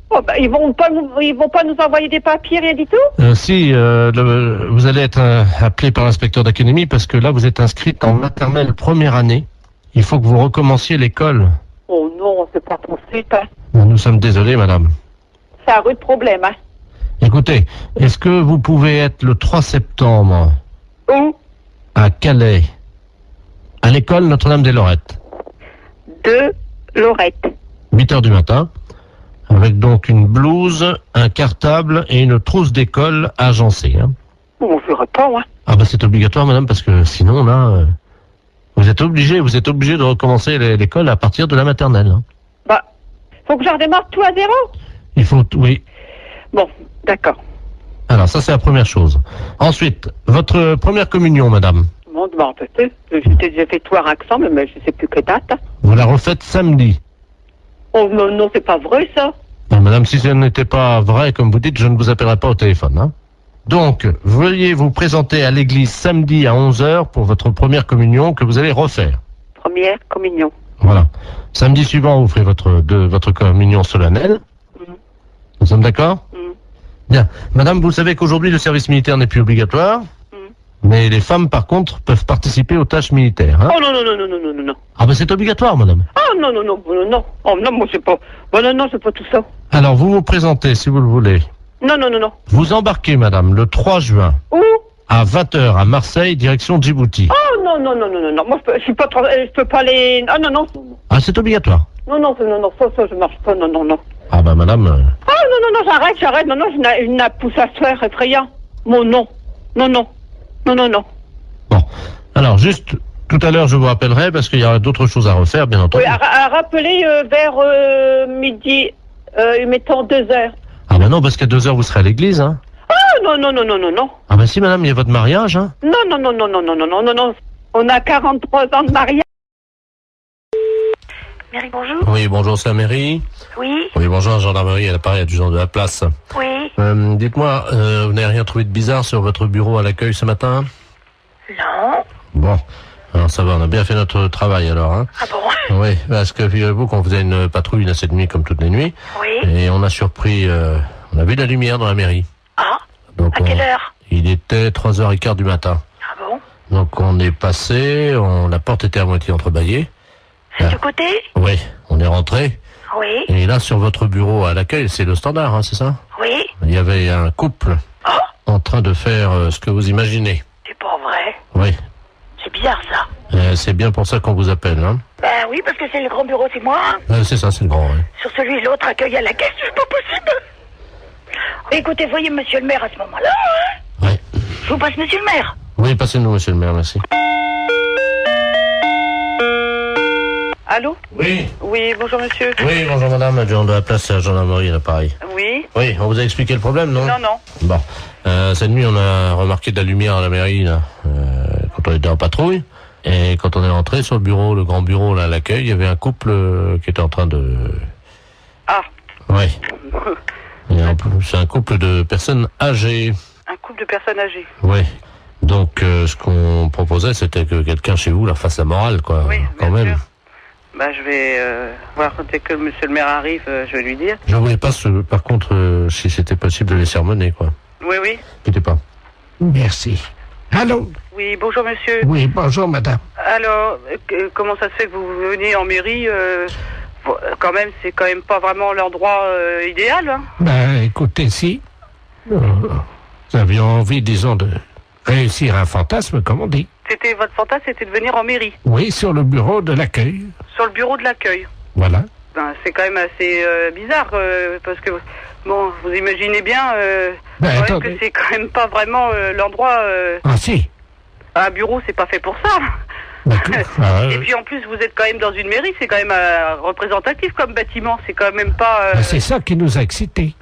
Oh, bah, ils vont pas nous envoyer des papiers, rien du tout? Si, vous allez être appelé par l'inspecteur d'académie parce que là vous êtes inscrite en maternelle première année. Il faut que vous recommenciez l'école. Oh non, c'est pas possible. Hein. Nous sommes désolés madame. C'est un rude problème. Hein. Écoutez, est-ce que vous pouvez être le 3 septembre Où? à Calais, à l'école Notre-Dame-des-Lorettes? De Lorette. 8h du matin. avec donc une blouse, un cartable et une trousse d'école agencée. Hein. Bon, je verrai pas, ouais. Ah bah c'est obligatoire, madame, parce que sinon, là, vous êtes obligé de recommencer l'école à partir de la maternelle. Hein. Bah, faut que je redémarre tout à zéro. Il faut, oui. Bon, d'accord. Alors ça c'est la première chose. Ensuite, votre première communion, madame. Bon, bah, peut-être. J'étais déjà fait tout à Raxemble, mais je sais plus quelle date. Vous la refaites samedi. Oh non, non, c'est pas vrai ça. Non, madame, si ce n'était pas vrai, comme vous dites, je ne vous appellerai pas au téléphone. Hein. Donc, veuillez vous présenter à l'église samedi à 11h pour votre première communion que vous allez refaire. Première communion. Voilà. Samedi suivant, vous ferez votre communion solennelle. Nous sommes d'accord? Bien. Madame, vous savez qu'aujourd'hui, le service militaire n'est plus obligatoire. Mais les femmes, par contre, peuvent participer aux tâches militaires. Hein. Oh non, non, non, non, non, non, non, non. Ah ben c'est obligatoire, madame. Oh non, non, non, non, non. Oh non, moi c'est pas... Bon, non, non, c'est pas tout ça. Alors, vous vous présentez, si vous le voulez. Non, non, non, non. Vous embarquez, madame, le 3 juin. Où? À 20h à Marseille, direction Djibouti. Oh non, non, non, non, non, non. Moi, je suis pas... Je peux pas aller... Ah non, non. Ah, c'est obligatoire. Non, non, non, non, ça, je marche pas, non, non, non. Ah ben, madame... Ah non, non, non, j'arrête, non, non, je n'ai pousse à se faire effrayant. Mon non. Non, non. Non, non, non. Bon. Alors, juste, tout à l'heure, je vous rappellerai, parce qu'il y aura d'autres choses à refaire, bien entendu. Oui, à rappeler vers midi, mettons 2h. Ah ben non, parce qu'à 2h, vous serez à l'église, hein. Ah non, non, non, non, non, non. Ah ben si, madame, il y a votre mariage, hein. Non, non, non, non, non, non, non, non, non, non. On a 43 ans de mariage. Mairie, bonjour. Oui, bonjour, c'est la mairie. Oui. Oui, bonjour, gendarmerie, à l'appareil adjudant de la place. Oui. Dites-moi, vous n'avez rien trouvé de bizarre sur votre bureau à l'accueil ce matin? Non. Bon, alors ça va, on a bien fait notre travail alors, hein. Ah bon? Oui, parce que figurez-vous qu'on faisait une patrouille cette nuit comme toutes les nuits. Oui. Et on a surpris, on a vu de la lumière dans la mairie. Ah. Donc à quelle heure? Il était 3h15 du matin. Ah bon? Donc on est passé, la porte était à moitié entrebâillée. C'est du côté? Oui, on est rentré. Oui. Et là, sur votre bureau à l'accueil, c'est le standard, hein, c'est ça? Oui. Il y avait un couple en train de faire ce que vous imaginez. C'est pas vrai. Oui. C'est bizarre ça. C'est bien pour ça qu'on vous appelle, hein. Ben oui, parce que c'est le grand bureau, c'est moi. C'est ça, c'est le grand, oui. Sur celui l'autre accueil à la caisse, c'est pas possible. Écoutez, voyez monsieur le maire à ce moment-là, hein. Oui. Je vous passe monsieur le maire. Oui, passez-nous, monsieur le maire, merci. Allô? Oui. Oui, bonjour monsieur. Oui, bonjour madame, adjoint de la place à la gendarmerie, à l'appareil. Oui. Oui, on vous a expliqué le problème, non? Non, non. Bon. Cette nuit, on a remarqué de la lumière à la mairie, là, quand on était en patrouille. Et quand on est rentré sur le bureau, le grand bureau, là, à l'accueil, il y avait un couple qui était en train de... Ah. Oui. C'est un couple de personnes âgées. Un couple de personnes âgées. Oui. Donc, ce qu'on proposait, c'était que quelqu'un chez vous leur fasse la morale, quoi. Oui, quand même. sûr. Bah, je vais voir dès que monsieur le maire arrive, je vais lui dire. Je voulais pas, par contre, si c'était possible de les sermonner, quoi. Oui, oui. N'inquiétez pas. Merci. Allô? Oui, bonjour monsieur. Oui, bonjour madame. Alors, comment ça se fait que vous venez en mairie quand même, c'est quand même pas vraiment l'endroit idéal, hein? Ben, écoutez, si nous avions envie, disons, de réussir un fantasme, comme on dit. C'était votre fantasme, c'était de venir en mairie? Oui, sur le bureau de l'accueil. Sur le bureau de l'accueil? Voilà. Ben, c'est quand même assez bizarre, parce que, bon, vous imaginez bien que c'est quand même pas vraiment l'endroit... Ah si. Un bureau, c'est pas fait pour ça. Et puis en plus, vous êtes quand même dans une mairie, c'est quand même représentatif comme bâtiment, c'est quand même pas... C'est ça qui nous a excités.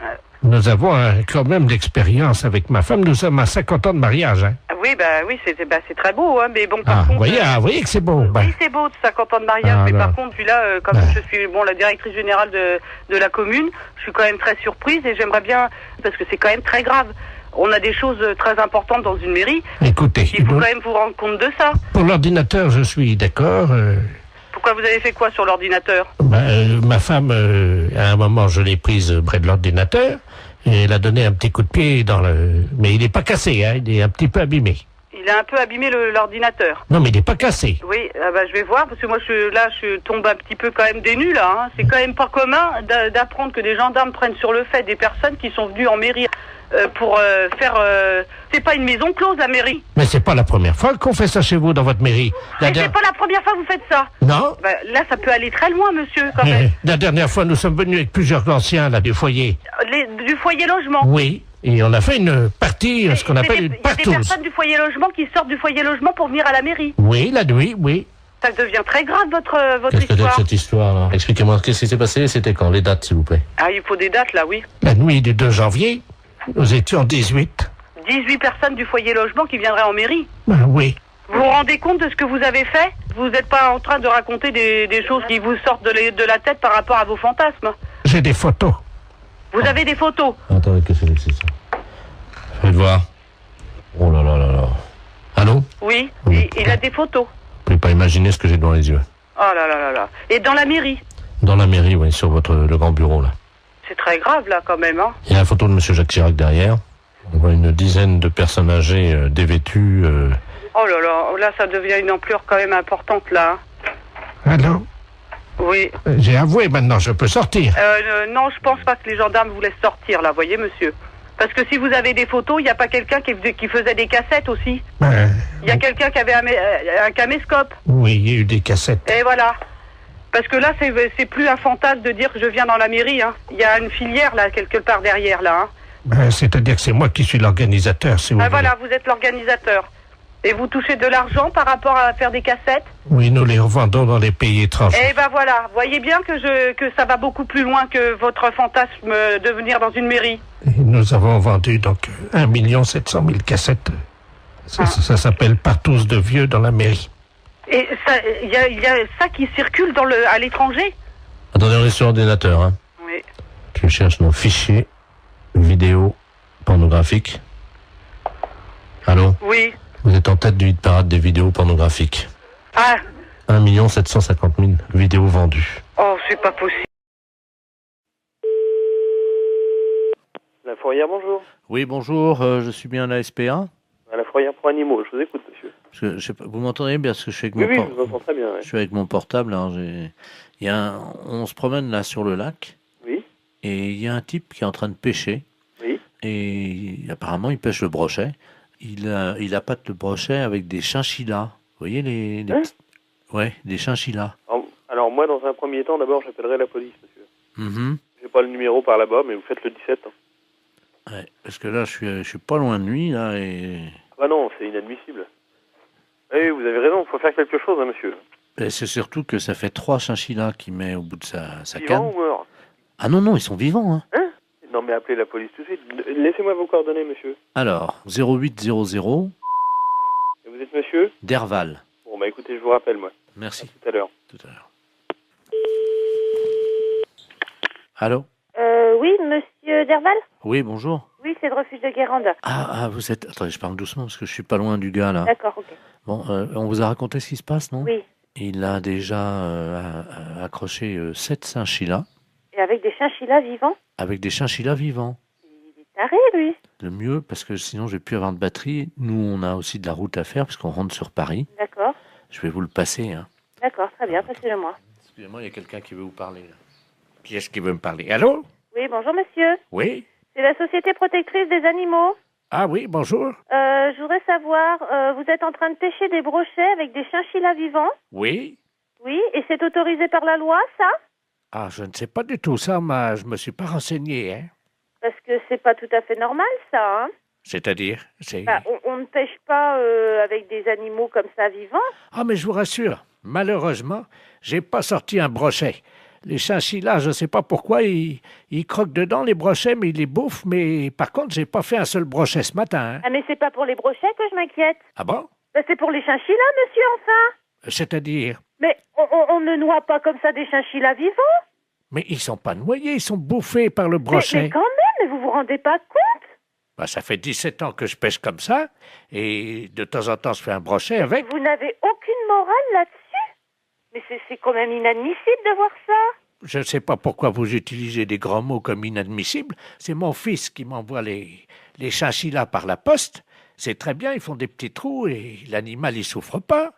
Nous avons quand même d'expérience avec ma femme, nous sommes à 50 ans de mariage. Hein. Oui, oui, c'est très beau, hein, mais bon, par contre... Vous voyez que c'est beau. Oui, c'est beau, 50 ans de mariage, mais par contre, puis là, comme je suis la directrice générale de la commune, je suis quand même très surprise et j'aimerais bien, parce que c'est quand même très grave. On a des choses très importantes dans une mairie. Écoutez, il faut quand même vous rendre compte de ça. Pour l'ordinateur, je suis d'accord. Pourquoi vous avez fait quoi sur l'ordinateur? Ma femme, à un moment, je l'ai prise près de l'ordinateur et elle a donné un petit coup de pied dans le... Mais il n'est pas cassé, hein, il est un petit peu abîmé. Il a un peu abîmé l'ordinateur. Non, mais il n'est pas cassé. Oui, je vais voir, parce que moi, je tombe un petit peu quand même des nues, là. Hein. C'est quand même pas commun d'apprendre que des gendarmes prennent sur le fait des personnes qui sont venues en mairie pour faire... c'est pas une maison close, la mairie. Mais c'est pas la première fois qu'on fait ça chez vous, dans votre mairie. Mais c'est pas la première fois que vous faites ça. Non. Bah, là, ça peut aller très loin, monsieur, quand même. La dernière fois, nous sommes venus avec plusieurs anciens, là, du foyer. Du foyer logement. Oui. Et on a fait une partie, ce qu'on appelle une Il y a partouze. des personnes du foyer logement qui sortent du foyer logement pour venir à la mairie. Oui, la nuit, oui. Ça devient très grave, votre Qu'est-ce que c'est que histoire. cette histoire, là? Expliquez-moi, qu'est-ce qui s'est passé? C'était quand? Les dates, s'il vous plaît. Ah, il faut des dates, là, oui. La nuit du 2 janvier, nous étions 18. 18 personnes du foyer logement qui viendraient en mairie. Ben oui. Vous vous rendez compte de ce que vous avez fait? Vous n'êtes pas en train de raconter des choses qui vous sortent de la tête par rapport à vos fantasmes. J'ai des photos. Vous avez des photos? Attendez, qu'est-ce que c'est ça? Faites voir. Oh là là là là. Allô? Oui, il a des photos. Vous pouvez pas imaginer ce que j'ai dans les yeux. Oh là là là là. Et dans la mairie? Dans la mairie, oui, sur le grand bureau, là. C'est très grave, là, quand même, hein. Il y a la photo de M. Jacques Chirac derrière. On voit une dizaine de personnes âgées dévêtues. Oh là là, là, ça devient une ampleur quand même importante, là. Allô? Oui. J'ai avoué, maintenant, je peux sortir. Non, je pense pas que les gendarmes vous laissent sortir, là, voyez, monsieur. Parce que si vous avez des photos, il n'y a pas quelqu'un qui faisait des cassettes aussi. Il y a quelqu'un qui avait un caméscope. Oui, il y a eu des cassettes. Et voilà. Parce que là, c'est plus un fantasme de dire que je viens dans la mairie, hein. Il y a une filière, là, quelque part derrière, là, hein. C'est-à-dire que c'est moi qui suis l'organisateur, si vous voulez. Voilà, vous êtes l'organisateur. Et vous touchez de l'argent par rapport à faire des cassettes? Oui, nous les revendons dans les pays étrangers. Eh ben voilà, voyez bien que ça va beaucoup plus loin que votre fantasme de venir dans une mairie. Et nous avons vendu donc 1 700 000 cassettes. Ça s'appelle partouze de vieux dans la mairie. Et il y a ça qui circule à l'étranger? Attendez, on est sur ordinateur, hein. Oui. Je cherche nos fichiers vidéo pornographiques. Allô? Oui. Vous êtes en tête du hit parade des vidéos pornographiques. Ah. 1 750 000 vidéos vendues. Oh, c'est pas possible. La fourrière, bonjour. Oui, bonjour, je suis bien à la SPA. À la fourrière pour animaux, je vous écoute, monsieur. Parce que, je sais pas, vous m'entendez bien? Parce que je suis avec Oui, mon je vous entends très bien. Ouais. Je suis avec mon portable. Alors on se promène là sur le lac. Oui. Et il y a un type qui est en train de pêcher. Oui. Et apparemment, il pêche le brochet. Il appâte le brochet avec des chinchillas. Vous voyez les ouais, des chinchillas. Alors moi, dans un premier temps, d'abord, j'appellerai la police, monsieur. Mm-hmm. J'ai pas le numéro par là-bas, mais vous faites le 17. Hein. Ouais, parce que là, je suis pas loin de lui, là, et... Ah non, c'est inadmissible. Oui, vous avez raison, il faut faire quelque chose, hein, monsieur. Et c'est surtout que ça fait 3 chinchillas qu'il met au bout de sa Vivant canne. ou mort? Ah non, ils sont vivants, hein. Hein? Non, mais appelez la police tout de suite. Laissez-moi vos coordonnées, monsieur. Alors, 0800... Et vous êtes monsieur? Derval. Bon, bah écoutez, je vous rappelle, moi. Merci. À tout à l'heure. Tout à l'heure. Allô? Oui, monsieur Derval? Oui, bonjour. Oui, c'est le refuge de Guérande. Ah, vous êtes... Attendez, je parle doucement parce que je suis pas loin du gars, là. D'accord, ok. Bon, on vous a raconté ce qui se passe, non? Oui. Il a déjà accroché 7 chinchillas. Et avec des chinchillas vivants? Avec des chinchillas vivants. Il est taré, lui. Le mieux, parce que sinon je vais plus avoir de batterie. Nous, on a aussi de la route à faire parce qu'on rentre sur Paris. D'accord. Je vais vous le passer, hein. D'accord, très bien, passez-le-moi. Excusez-moi, il y a quelqu'un qui veut vous parler, là. Qui est-ce qui veut me parler? Allô? Oui, bonjour, monsieur. Oui? C'est la Société Protectrice des Animaux. Ah oui, bonjour. Je voudrais savoir, vous êtes en train de pêcher des brochets avec des chinchillas vivants? Oui? Oui, et c'est autorisé par la loi, ça? Ah, je ne sais pas du tout ça, mais je me suis pas renseigné, hein. Parce que c'est pas tout à fait normal, ça, hein? C'est-à-dire? Bah, on ne pêche pas avec des animaux comme ça vivants. Ah, mais je vous rassure, malheureusement, j'ai pas sorti un brochet. Les chinchillas, je sais pas pourquoi, ils croquent dedans les brochets, mais ils les bouffent. Mais par contre, j'ai pas fait un seul brochet ce matin, hein. Ah, mais c'est pas pour les brochets que je m'inquiète. Ah bon? Bah, c'est pour les chinchillas, monsieur, enfin. C'est-à-dire? Mais on ne noie pas comme ça des chinchillas vivants. Mais ils sont pas noyés, ils sont bouffés par le brochet. Mais quand même, mais vous vous rendez pas compte? Bah, ça fait 17 ans que je pêche comme ça, et de temps en temps, je fais un brochet avec. Vous n'avez aucune morale là-dessus? Mais c'est quand même inadmissible de voir ça. Je ne sais pas pourquoi vous utilisez des grands mots comme inadmissible. C'est mon fils qui m'envoie les chinchillas par la poste. C'est très bien, ils font des petits trous et l'animal, il souffre pas.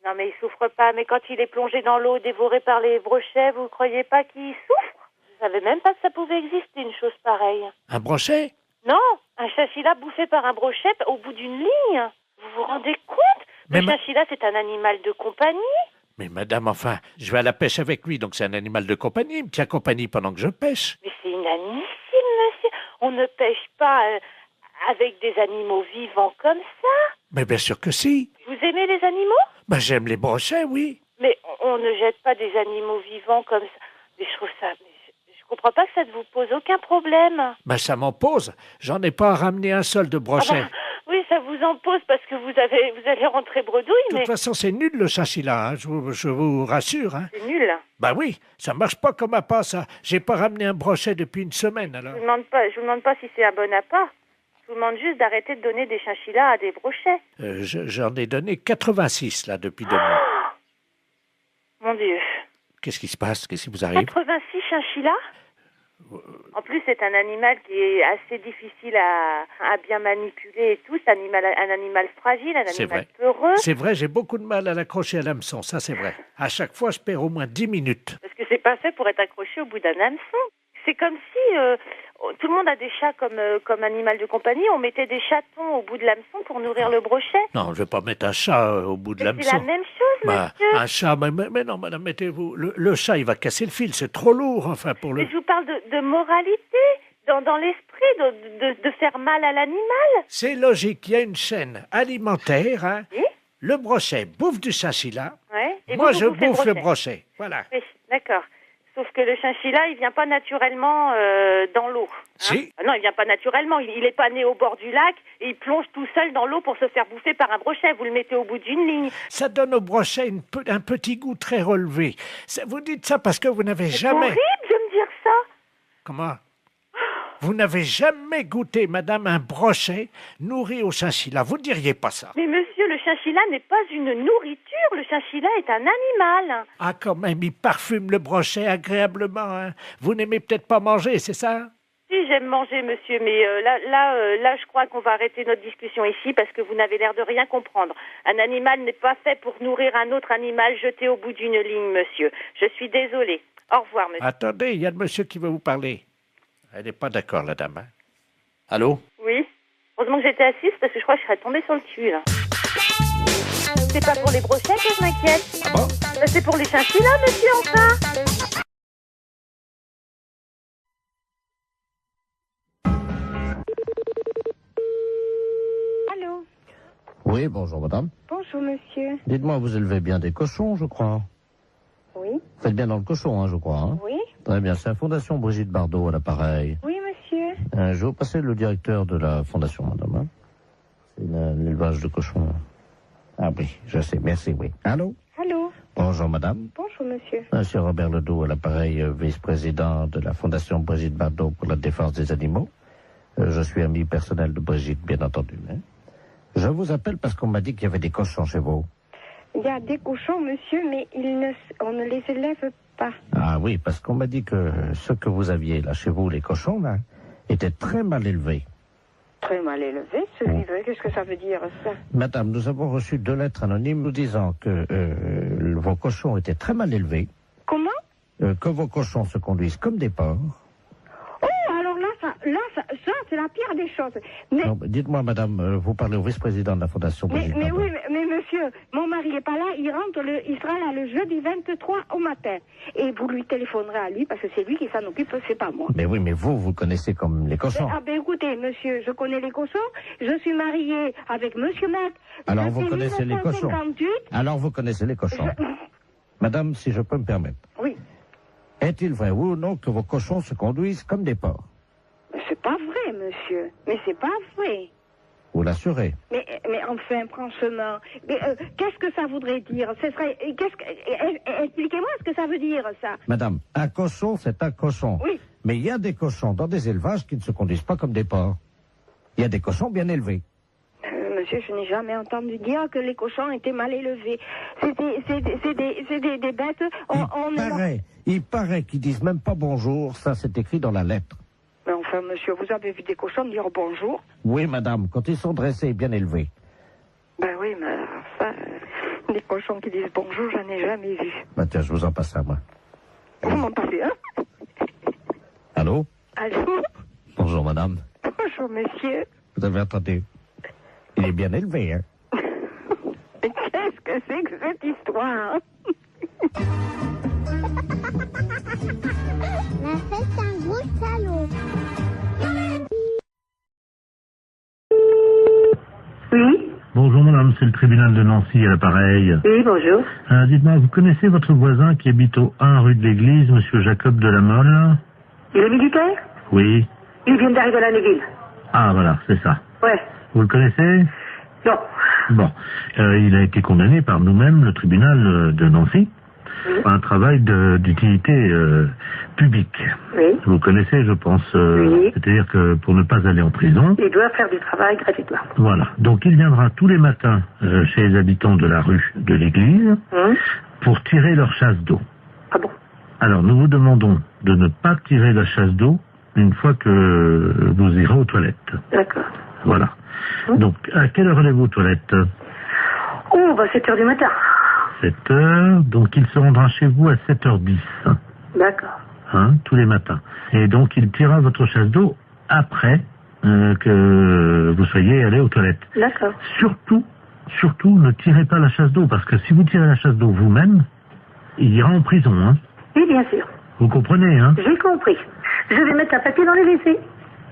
Non, mais il souffre pas. Mais quand il est plongé dans l'eau, dévoré par les brochets, vous croyez pas qu'il souffre? Je savais même pas que ça pouvait exister, une chose pareille. Un brochet? Non, Un chinchilla bouffé par un brochet au bout d'une ligne? Vous vous rendez compte? Le chinchilla, c'est un animal de compagnie. Mais madame, enfin, je vais à la pêche avec lui, donc c'est un animal de compagnie. Il me tient compagnie pendant que je pêche. Mais c'est inadmissible, monsieur. On ne pêche pas avec des animaux vivants comme ça. Mais bien sûr que si. Vous aimez les animaux? Ben, j'aime les brochets, oui. Mais on ne jette pas des animaux vivants comme ça. Mais je trouve ça... Je comprends pas que ça ne vous pose aucun problème. Ben, ça m'en pose. J'en ai pas ramené un seul de brochet. Oui, ça vous en pose parce que vous allez rentrer bredouille, De toute façon, c'est nul le chinchilla, hein, je vous rassure. Hein. C'est nul. Ben oui, ça marche pas comme appât, ça. J'ai pas ramené un brochet depuis une semaine, alors. Je vous demande pas si c'est un bon appât. Je vous demande juste d'arrêter de donner des chinchillas à des brochets. J'en ai donné 86, là, depuis 2 mois. Mon Dieu. Qu'est-ce qui se passe? Qu'est-ce qui vous arrive? 86 chinchillas? En plus, c'est un animal qui est assez difficile à bien manipuler et tout. C'est un animal fragile, un animal peureux. C'est vrai, j'ai beaucoup de mal à l'accrocher à l'hameçon, ça c'est vrai. À chaque fois, je perds au moins 10 minutes. Parce que c'est pas fait pour être accroché au bout d'un hameçon. C'est comme si tout le monde a des chats comme animal de compagnie. On mettait des chatons au bout de l'hameçon pour nourrir le brochet. Non, je vais pas mettre un chat au bout de l'hameçon. C'est la même chose, monsieur. Un chat, mais non, madame, mettez-vous... Le chat, il va casser le fil, c'est trop lourd, enfin, pour le... Mais je vous parle de moralité, dans l'esprit, de faire mal à l'animal. C'est logique, il y a une chaîne alimentaire, hein. Oui? Le brochet bouffe du chinchilla. Ouais. Et moi, vous je bouffez bouffe le brochet. Voilà. Oui, d'accord. Sauf que le chinchilla, il vient pas naturellement dans l'eau. Hein. Si. Non, il vient pas naturellement. Il est pas né au bord du lac et il plonge tout seul dans l'eau pour se faire bouffer par un brochet. Vous le mettez au bout d'une ligne. Ça donne au brochet un petit goût très relevé. Vous dites ça parce que vous n'avez jamais... C'est horrible de me dire ça. Comment? Vous n'avez jamais goûté, madame, un brochet nourri au chinchilla. Vous ne diriez pas ça. Mais monsieur, le chinchilla n'est pas une nourriture. Le chinchilla est un animal. Ah, quand même, il parfume le brochet agréablement. Hein. Vous n'aimez peut-être pas manger, c'est ça? Si, j'aime manger, monsieur, mais là, je crois qu'on va arrêter notre discussion ici parce que vous n'avez l'air de rien comprendre. Un animal n'est pas fait pour nourrir un autre animal jeté au bout d'une ligne, monsieur. Je suis désolée. Au revoir, monsieur. Attendez, il y a le monsieur qui veut vous parler. Elle n'est pas d'accord, la dame. Hein? Allô? Oui. Heureusement que j'étais assise parce que je crois que je serais tombée sur le cul, là. C'est pas pour les brochets que je m'inquiète. Ah bon? C'est pour les chinchillas, monsieur, enfin. Allô? Oui, bonjour madame. Bonjour, monsieur. Dites-moi, vous élevez bien des cochons, je crois. Oui. Vous faites bien dans le cochon, hein, je crois. Hein? Oui. Très bien, c'est la Fondation Brigitte Bardot à l'appareil. Oui, monsieur. Je vais vous passer le directeur de la Fondation, madame. Hein? C'est l'élevage de cochons. Ah oui, je sais, merci, oui. Allô? Allô? Bonjour madame. Bonjour, monsieur. Monsieur Robert Ledoux à l'appareil, vice-président de la Fondation Brigitte Bardot pour la défense des animaux. Je suis ami personnel de Brigitte, bien entendu. Hein? Je vous appelle parce qu'on m'a dit qu'il y avait des cochons chez vous. Il y a des cochons, monsieur, mais on ne les élève pas. Ah oui, parce qu'on m'a dit que ceux que vous aviez là chez vous, les cochons, là, étaient très mal élevés. Très mal élevé, ce livre. Qu'est-ce que ça veut dire, ça? Madame, nous avons reçu 2 lettres anonymes nous disant que vos cochons étaient très mal élevés. Comment? Que vos cochons se conduisent comme des porcs. Oh, alors là, ça, c'est la pire des choses. Mais, non, dites-moi, madame, vous parlez au vice-président de la Fondation Brigitte mais Bardot. oui, mais monsieur, mon mari est pas là, il sera là le jeudi 23 au matin. Et vous lui téléphonerez à lui, parce que c'est lui qui s'en occupe, c'est pas moi. Mais oui, mais vous connaissez comme les cochons. Ah ben écoutez, monsieur, je connais les cochons, je suis mariée avec monsieur Mac. Alors vous connaissez les cochons. Alors vous connaissez les cochons. Madame, si je peux me permettre. Oui. Est-il vrai, oui ou non, que vos cochons se conduisent comme des porcs? C'est pas vrai, monsieur. Mais c'est pas vrai. Vous l'assurez? Mais enfin, franchement, qu'est-ce que ça voudrait dire? Expliquez-moi ce que ça veut dire, ça. Madame, un cochon, c'est un cochon. Oui. Mais il y a des cochons dans des élevages qui ne se conduisent pas comme des porcs. Il y a des cochons bien élevés. Monsieur, je n'ai jamais entendu dire que les cochons étaient mal élevés. C'est des bêtes. Il paraît qu'ils disent même pas bonjour. Ça, c'est écrit dans la lettre. Mais enfin, monsieur, vous avez vu des cochons dire bonjour? Oui, madame, quand ils sont dressés et bien élevés. Ben oui, mais enfin, des cochons qui disent bonjour, j'en ai jamais vu. Ben tiens, je vous en passe un, moi. Vous m'en passez un? Allô? Allô? Bonjour, madame. Bonjour. Bonjour, monsieur. Vous avez entendu? Il est bien élevé, hein? Mais qu'est-ce que c'est que cette histoire? La fête un gros salaud. Oui. Bonjour madame, c'est le tribunal de Nancy à l'appareil. Oui, bonjour. Dites-moi, vous connaissez votre voisin qui habite au 1 rue de l'Église, monsieur Jacob de la Mole? Il est militaire? Oui. Il vient d'arriver à la Neuville. Ah voilà, c'est ça. Ouais. Vous le connaissez? Non. Bon, il a été condamné par nous-mêmes, le tribunal de Nancy, pour un travail d'utilité publique. Oui. Vous connaissez, je pense. Oui. C'est-à-dire que pour ne pas aller en prison. Il doit faire du travail gratuitement. Voilà. Donc il viendra tous les matins chez les habitants de la rue de l'église pour tirer leur chasse d'eau. Ah bon? Alors nous vous demandons de ne pas tirer la chasse d'eau une fois que vous irez aux toilettes. D'accord. Voilà. Donc à quelle heure allez-vous aux toilettes? Oh, 7h du matin. 7h, donc il se rendra chez vous à 7h10. D'accord. Hein, tous les matins. Et donc il tirera votre chasse d'eau après que vous soyez allé aux toilettes. D'accord. Surtout, ne tirez pas la chasse d'eau, parce que si vous tirez la chasse d'eau vous-même, il ira en prison. Hein. Oui, bien sûr. Vous comprenez, hein? J'ai compris. Je vais mettre un papier dans les WC.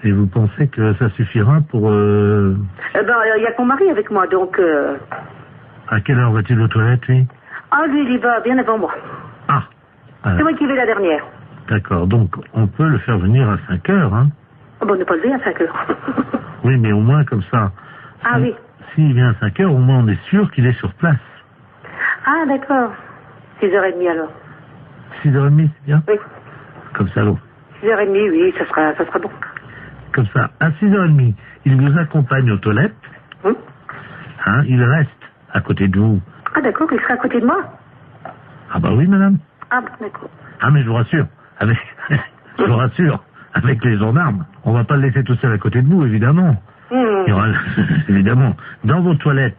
Et vous pensez que ça suffira pour... il y a que mon mari avec moi, donc... À quelle heure va-t-il aux toilettes, lui? Ah, lui, il y va bien avant moi. Ah. C'est moi qui vais la dernière. D'accord, donc on peut le faire venir à 5 heures, hein? Ah bon, on ne pas lever à 5 heures. Oui, mais au moins comme ça. Ah oui. S'il vient à 5 heures, au moins on est sûr qu'il est sur place. Ah, d'accord. 6h30 alors. 6h30, c'est bien? Oui. Comme ça, l'eau. 6h30, oui, ça sera bon. Comme ça, à 6h30, il vous accompagne aux toilettes. Hein, il reste à côté de vous. Ah d'accord, il sera à côté de moi? Ah bah oui, madame. Ah bon, d'accord. Ah mais je vous rassure, avec les gendarmes, on va pas le laisser tout seul à côté de vous, évidemment. Il y aura, évidemment, dans vos toilettes,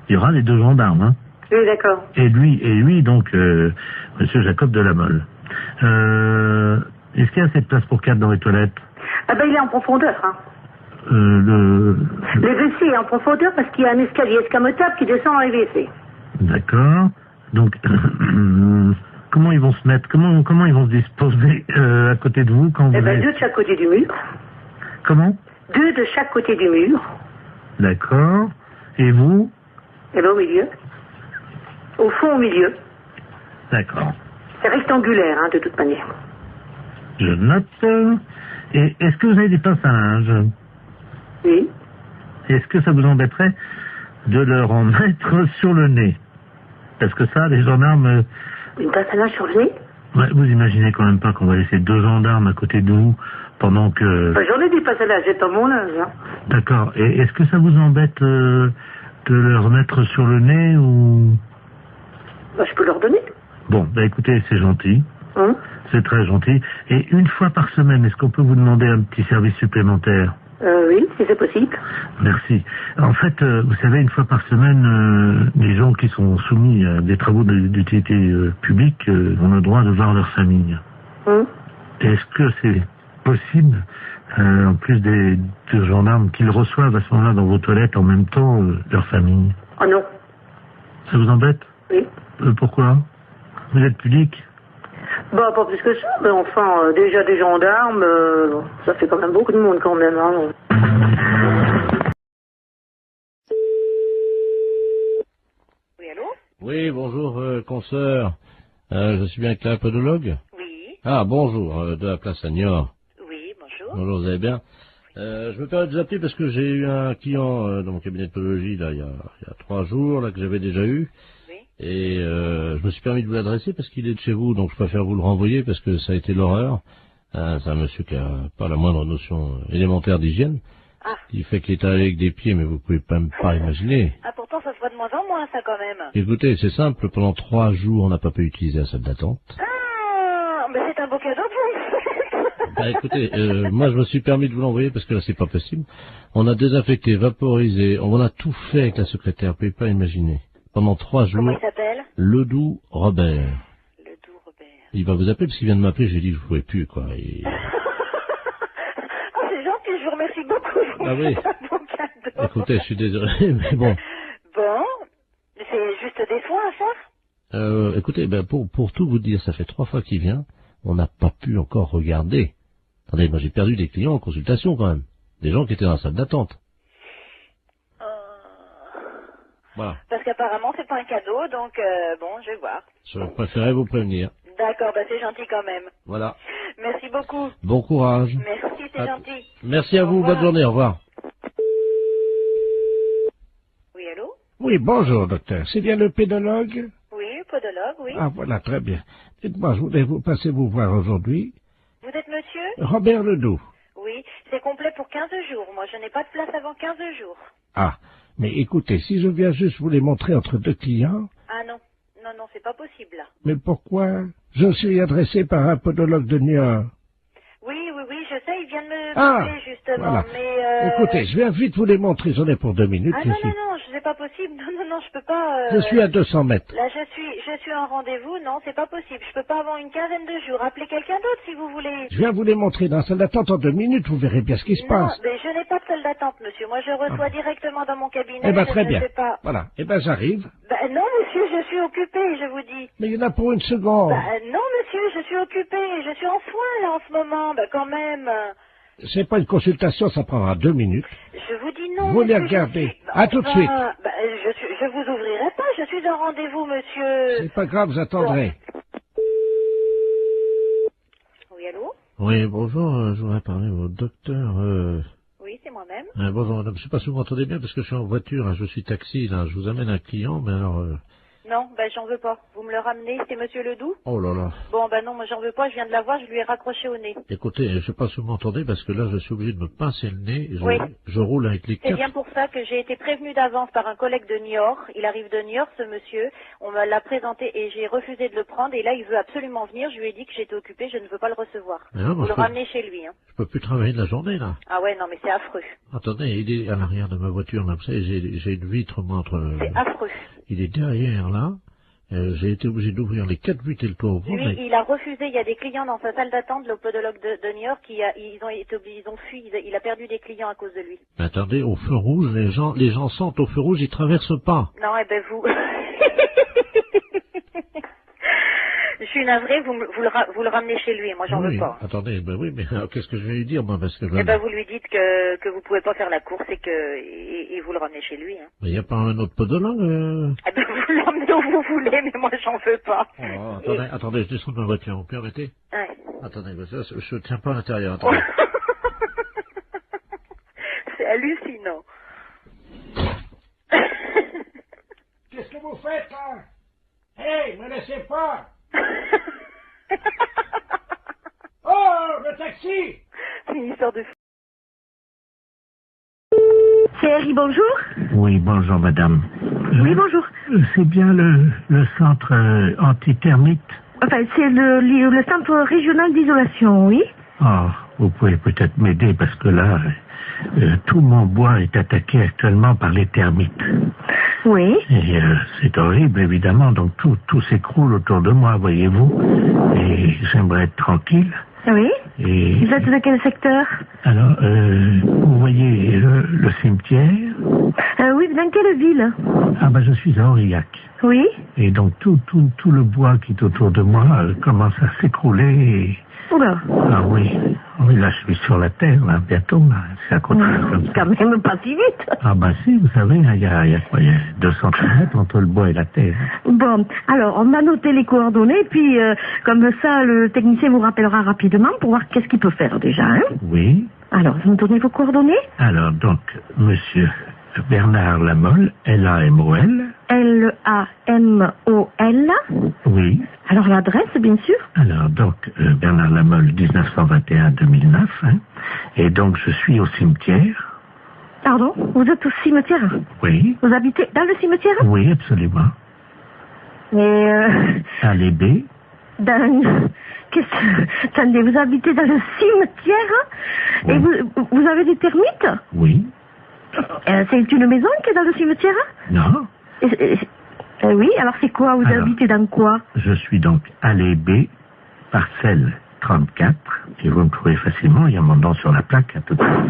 il y aura les 2 gendarmes. Hein. Oui, d'accord. Et lui, donc, monsieur Jacob de la Mole. Est-ce qu'il y a assez de place pour 4 dans les toilettes? Ah ben il est en profondeur, hein. Le WC est en profondeur parce qu'il y a un escalier escamotable qui descend dans les WC. D'accord. Donc, comment ils vont se mettre? Comment ils vont se disposer à côté de vous quand vous... 2 de chaque côté du mur. Comment? 2 de chaque côté du mur. D'accord. Et vous? Au milieu. Au fond, au milieu. D'accord. C'est rectangulaire, hein, de toute manière. Je note. Et est-ce que vous avez des passages? Oui. Est-ce que ça vous embêterait de leur en mettre sur le nez? Parce que ça, les gendarmes... Une passage sur le nez? Ouais, vous imaginez quand même pas qu'on va laisser 2 gendarmes à côté de vous pendant que... J'en ai des passages, j'ai pas mon âge. Hein. D'accord. Et est-ce que ça vous embête de leur mettre sur le nez ou... Je peux leur donner. Bon, écoutez, c'est gentil. C'est très gentil. Et une fois par semaine, est-ce qu'on peut vous demander un petit service supplémentaire? Oui, si c'est possible. Merci. En fait, vous savez, une fois par semaine, les gens qui sont soumis à des travaux d'utilité publique ont le droit de voir leur famille. Est-ce que c'est possible, en plus des gendarmes, qu'ils reçoivent à ce moment-là dans vos toilettes en même temps leur famille? Oh non. Ça vous embête? Oui. Pourquoi? Vous êtes pudique? Bah, pas plus que ça, mais enfin, déjà des gendarmes, ça fait quand même beaucoup de monde quand même, hein. Oui, allô? Oui, bonjour, consoeur. Je suis bien avec la podologue? Oui. Ah, bonjour, de la place Agnor. Oui, bonjour. Bonjour, vous allez bien? Je me permets de vous appeler parce que j'ai eu un client dans mon cabinet de podologie, là, il y a 3 jours, là, que j'avais déjà eu. Et je me suis permis de vous l'adresser parce qu'il est de chez vous, donc je préfère vous le renvoyer parce que ça a été l'horreur. C'est un monsieur qui a pas la moindre notion élémentaire d'hygiène. Il fait qu'il est allé avec des pieds, mais vous pouvez même pas imaginer. Ah, pourtant, ça se voit de moins en moins, ça, quand même. Écoutez, c'est simple, pendant 3 jours, on n'a pas pu utiliser la salle d'attente. Ah, mais c'est un beau cadeau pour Écoutez, moi je me suis permis de vous l'envoyer parce que là c'est pas possible. On a désinfecté, vaporisé, on a tout fait avec la secrétaire, vous pouvez pas imaginer. Pendant 3 jours. Comment il s'appelle? Ledoux Robert. Ledoux Robert. Il va vous appeler parce qu'il vient de m'appeler, j'ai dit que je pouvais plus, quoi. Ah, c'est gentil, je vous remercie beaucoup. Ah oui. Beau cadeau. Écoutez, je suis désolé, mais bon. Bon, c'est juste des soins à faire. Écoutez, ben pour tout vous dire, ça fait 3 fois qu'il vient, on n'a pas pu encore regarder. Attendez, moi j'ai perdu des clients en consultation quand même. Des gens qui étaient dans la salle d'attente. Voilà. Parce qu'apparemment c'est pas un cadeau, donc bon, je vais voir. Je préférais vous prévenir. D'accord, bah c'est gentil quand même. Voilà. Merci beaucoup. Bon courage. Merci, c'est gentil. Merci à vous, bonne journée, au revoir. Oui, allô? Oui, bonjour, docteur. C'est bien le pédologue? Oui, podologue, oui. Ah, voilà, très bien. Dites-moi, je voulais vous passer vous voir aujourd'hui. Vous êtes monsieur? Robert Ledoux. Oui, c'est complet pour 15 jours. Moi, je n'ai pas de place avant 15 jours. Ah, mais écoutez, si je viens juste vous les montrer entre 2 clients... Ah non, non, c'est pas possible, là. Mais pourquoi? Je suis adressé par un podologue de Niort. Oui, je sais, il vient de me Ah, appeler, justement, voilà. mais... Écoutez, je viens vite vous les montrer, j'en ai pour 2 minutes. Ah non, c'est pas possible. Non, je peux pas... Je suis à 200 mètres. Là, je suis en rendez-vous. Non, c'est pas possible. Je peux pas avant une quinzaine de jours. Appelez quelqu'un d'autre, si vous voulez. Je viens vous les montrer dans la salle d'attente en 2 minutes, vous verrez bien ce qui se passe. Non, mais je n'ai pas de salle d'attente, monsieur. Moi, je reçois directement dans mon cabinet. Eh ben, très je bien. ne sais pas. Voilà. Eh ben, j'arrive. Non, monsieur, je suis occupée, je vous dis. Mais il y en a pour 1 seconde. Non, monsieur, je suis occupée. Je suis en soins, là, en ce moment. Quand même. C'est pas une consultation, ça prendra 2 minutes. Je vous dis non. Vous les regardez. À tout de suite. Je vous ouvrirai pas. Je suis en rendez-vous, monsieur. C'est pas grave, j'attendrai. Oui, allô? Oui, bonjour, je voudrais parler au docteur... Oui, c'est moi-même. Bonjour madame, je sais pas si vous m'entendez bien parce que je suis en voiture, hein, je suis taxi, là, je vous amène un client, mais alors... Non, j'en veux pas. Vous me le ramenez, c'est monsieur Ledoux? Oh là là. Bon, non, moi j'en veux pas, je viens de la voir, je lui ai raccroché au nez. Écoutez, je sais pas si vous m'entendez parce que là, je suis obligé de me pincer le nez, Oui. Je roule avec les C'est 4... bien pour ça que j'ai été prévenue d'avance par un collègue de Niort. Il arrive de Niort, ce monsieur. On me l'a présenté et j'ai refusé de le prendre. Et là, il veut absolument venir. Je lui ai dit que j'étais occupée, je ne veux pas le recevoir. Vous le ramenez chez lui. Hein. Je peux plus travailler de la journée, là. Ah ouais, non, mais c'est affreux. Attendez, il est à l'arrière de ma voiture, là, vous savez, j'ai une vitre, moi, entre... C'est affreux. Il est derrière, là. J'ai été obligé d'ouvrir les 4 vitres et le toit ouvert. Lui, il a refusé. Il y a des clients dans sa salle d'attente, le podologue de New York, ils ont fui. Il a perdu des clients à cause de lui. Mais attendez, au feu rouge, les gens sentent au feu rouge, ils traversent pas. Non, vous. Je suis navrée, vous le ramenez chez lui. Moi, j'en veux pas. Attendez, oui, mais qu'est-ce que je vais lui dire, moi, parce que... vous lui dites que vous pouvez pas faire la course et vous le ramenez chez lui. Hein. Mais il n'y a pas un autre podologue vous l'emmenez où vous voulez, mais moi, j'en veux pas. Oh, attendez, je descends de ma voiture, vous permettez? Ouais. Attendez, je tiens pas à l'intérieur, attendez. C'est hallucinant. Qu'est-ce que vous faites, là? Hey, me laissez pas! Oh, le taxi! C'est une histoire de... C'est Harry, bonjour. Oui, bonjour madame. Oui, bonjour. C'est bien le centre antithermite? Enfin, c'est le centre régional d'isolation, oui. Ah, vous pouvez peut-être m'aider parce que là, tout mon bois est attaqué actuellement par les termites. Oui. Et c'est horrible, évidemment, donc tout s'écroule autour de moi, voyez-vous. Et j'aimerais être tranquille. Oui. Et... Vous êtes de quel secteur? Alors, vous voyez le cimetière? Oui, dans quelle ville? Ah je suis à Aurillac. Oui. Et donc tout le bois qui est autour de moi commence à s'écrouler et... Oula. Ah oui, là je suis sur la terre, là, bientôt, là, c'est à côté comme ça. Quand même pas si vite. Ah si, vous savez, il y a 2 centimètres entre le bois et la terre. Bon, alors on a noté les coordonnées, puis comme ça le technicien vous rappellera rapidement pour voir qu'est-ce qu'il peut faire déjà, hein. Oui. Alors, vous me donnez vos coordonnées? Alors donc, monsieur Bernard Lamolle, L-A-M-O-L. L-A-M-O-L. Oui. Alors l'adresse, bien sûr. Alors donc, Bernard Lamolle, 1921-2009. Hein. Et donc, je suis au cimetière. Pardon? Vous êtes au cimetière? Oui. Vous habitez dans le cimetière? Oui, absolument. Et Allée B. Attendez, vous habitez dans le cimetière? Oui. Et vous avez des termites? Oui. C'est une maison qui est dans le cimetière? Non. Oui, alors c'est quoi? Vous habitez dans quoi? Je suis donc allée B, parcelle 34, et vous me trouvez facilement, il y a mon nom sur la plaque à tout à l'heure.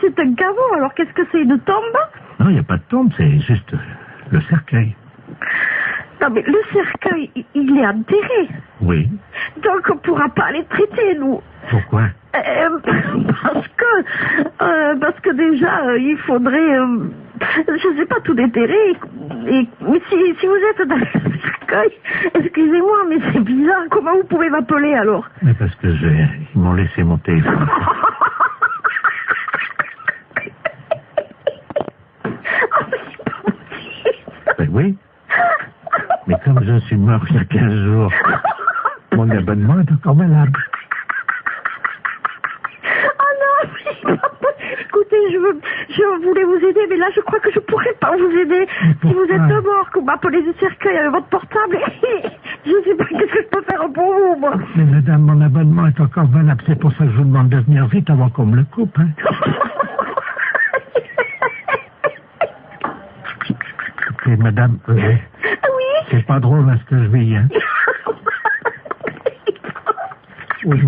c'est un caveau, alors qu'est-ce que c'est, une tombe? Non, il n'y a pas de tombe, c'est juste le cercueil. Non, mais le cercueil, il est enterré. Oui. Donc, on ne pourra pas les traiter, nous. Pourquoi? Parce que déjà, il faudrait, je sais pas, tout déterrer. Mais si vous êtes dans le cercueil, excusez-moi, mais c'est bizarre. Comment vous pouvez m'appeler, alors? Mais parce que ils m'ont laissé mon téléphone. Ben oui. Mais comme je suis mort il y a 15 jours, mon abonnement est encore valable. Écoutez, je voulais vous aider, mais là, je crois que je pourrais pas vous aider. Si vous êtes mort, que vous m'appelez du cercueil avec votre portable, je sais pas qu'est-ce que je peux faire pour vous, moi. Mais madame, mon abonnement est encore valable. C'est pour ça que je vous demande de venir vite avant qu'on me le coupe, hein. Et madame, oui. C'est pas drôle, hein, ce que je vis, hein. Oui.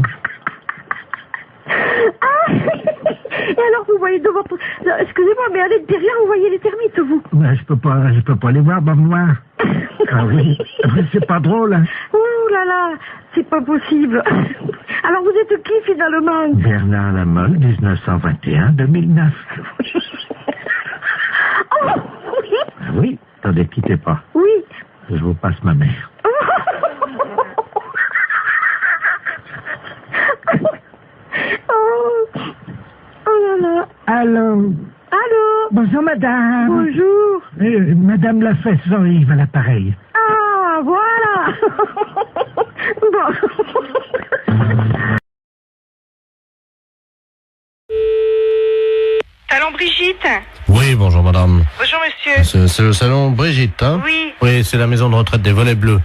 Et alors, vous voyez de votre... Excusez-moi, mais à l'intérieur, vous voyez les termites, vous? Mais je peux pas les voir, moi. Ah oui, c'est pas drôle, hein. Ouh là là, c'est pas possible. Alors, vous êtes qui, finalement? Bernard Lamolle, 1921-2009. Oh, oui. Ah oui, attendez, quittez pas. Oui. Je vous passe ma mère. Allô. Bonjour, madame. Bonjour. Madame Lafesse, Jean-Yves à l'appareil. Ah, voilà. Bon. Salon Brigitte. Oui, bonjour madame. Bonjour monsieur. C'est le salon Brigitte, hein? Oui. Oui, c'est la maison de retraite des Volets Bleus.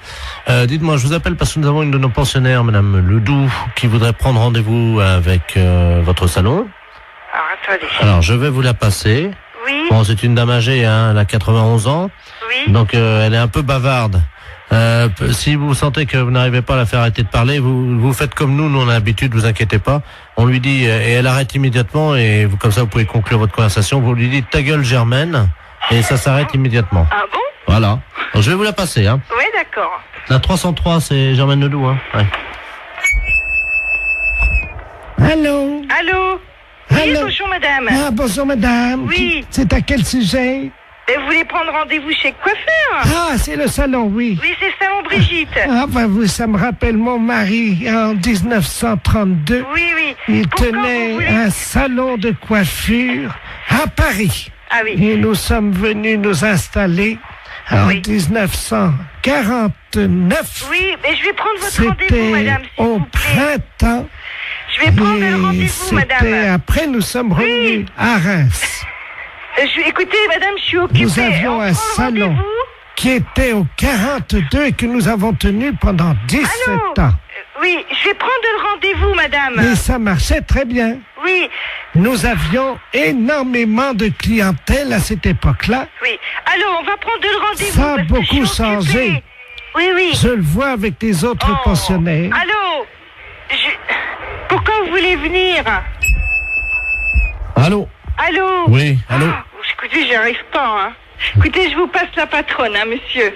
Dites-moi, je vous appelle parce que nous avons une de nos pensionnaires, madame Ledoux, qui voudrait prendre rendez-vous avec votre salon. Alors, attendez. Alors, je vais vous la passer. Oui. Bon, c'est une dame âgée, hein, elle a 91 ans. Oui. Donc, elle est un peu bavarde. Si vous sentez que vous n'arrivez pas à la faire arrêter de parler, vous faites comme nous on a l'habitude, vous inquiétez pas. On lui dit, et elle arrête immédiatement, et comme ça vous pouvez conclure votre conversation, vous lui dites ta gueule Germaine, et ça s'arrête immédiatement. Ah bon? Voilà. Donc, je vais vous la passer, hein. Oui, d'accord. La 303, c'est Germaine Ledoux, hein. Ouais. Allô? Allô? Oui, bonjour madame. Ah, bonjour madame. Oui. C'est à quel sujet? Vous voulez prendre rendez-vous chez le coiffeur? Ah, c'est le salon, oui. Oui, c'est le salon Brigitte. Ah, bah ça me rappelle mon mari en 1932. Oui, oui. Il tenait un salon de coiffure à Paris. Ah oui. Et nous sommes venus nous installer en 1949. Oui, mais je vais prendre votre rendez-vous, madame, s'il vous plaît. Printemps. Je vais prendre le rendez-vous, madame. Après, nous sommes revenus à Reims. Écoutez, madame, je suis occupée. Nous avions un salon qui était au 42 et que nous avons tenu pendant 17 ans. Oui, je vais prendre le rendez-vous, madame. Et ça marchait très bien. Oui. Nous avions énormément de clientèle à cette époque-là. Oui. Alors, on va prendre le rendez-vous. Ça a beaucoup changé. Oui, oui. Je le vois avec les autres pensionnaires. Allô? Pourquoi vous voulez venir? Allô? Allô? Oui, allô? Écoutez, j'y arrive pas, hein. Écoutez, je vous passe la patronne, hein, monsieur.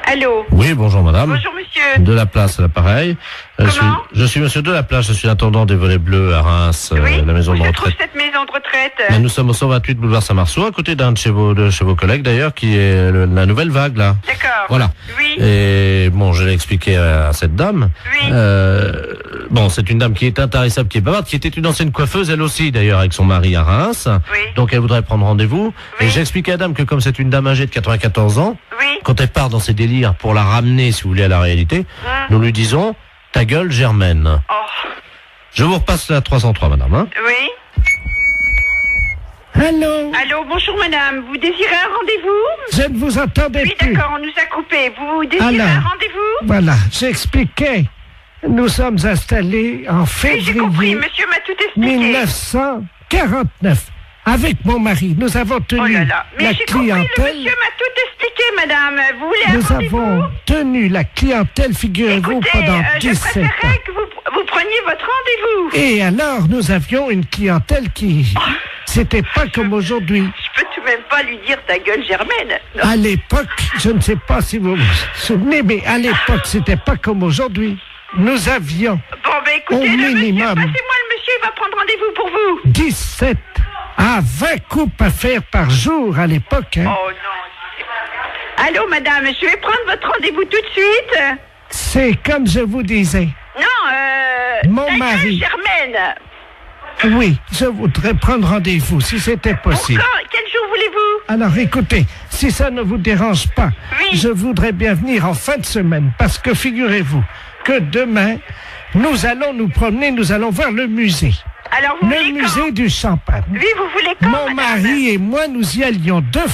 Allô? Oui, bonjour madame. Bonjour monsieur. De la place à l'appareil. Je suis monsieur de la place, je suis l'intendant des Volets Bleus à Reims, la maison de retraite. Trouve cette maison de retraite. Mais nous sommes au 128 boulevard Saint-Marceau, à côté d'un de chez vos collègues d'ailleurs, qui est la nouvelle vague là. D'accord. Voilà. Oui. Et bon, je l'ai expliqué à cette dame. Oui. Bon, c'est une dame qui est intarissable, qui est bavarde, qui était une ancienne coiffeuse, elle aussi d'ailleurs, avec son mari à Reims. Oui. Donc elle voudrait prendre rendez-vous. Oui. Et j'ai expliqué à la dame que comme c'est une dame âgée de 94 ans, quand elle part dans ses délires pour la ramener, si vous voulez, à la réalité, nous lui disons ta gueule Germaine. Oh. Je vous repasse la 303, madame. Hein. Oui. Allô? Allô, bonjour madame. Vous désirez un rendez-vous? Je ne vous entendais plus. Oui, d'accord, on nous a coupé. Vous désirez un rendez-vous? Voilà, j'expliquais. Nous sommes installés en février j'ai compris, monsieur m'a tout expliqué. 1949. avec mon mari, nous avons tenu la j'ai compris, clientèle. le monsieur m'a tout expliqué, madame. Vous voulez un Nous rendez-vous? avons tenu la clientèle, figurez-vous, pendant je 17 ans. préférerais que vous preniez votre rendez-vous. Et alors, nous avions une clientèle qui... C'était pas comme aujourd'hui. Je peux tout de même pas lui dire ta gueule, Germaine. Non. À l'époque, je ne sais pas si vous vous souvenez, mais à l'époque, c'était pas comme aujourd'hui. Nous avions Bon, ben écoutez, au minimum passez-moi le monsieur, il va prendre rendez-vous pour vous. 17 à 20 coupes à faire par jour à l'époque. Hein. Oh non. Allô, madame, je vais prendre votre rendez-vous tout de suite. C'est comme je vous disais. Non, mon mari. Germaine. Oui, je voudrais prendre rendez-vous, si c'était possible. Encore, quel jour voulez-vous? Alors écoutez, si ça ne vous dérange pas, je voudrais bien venir en fin de semaine, parce que figurez-vous que demain, nous allons nous promener, nous allons voir le musée. Alors vous le musée du champagne. Oui, vous voulez quand, Mon mari et moi, nous y allions 2 fois.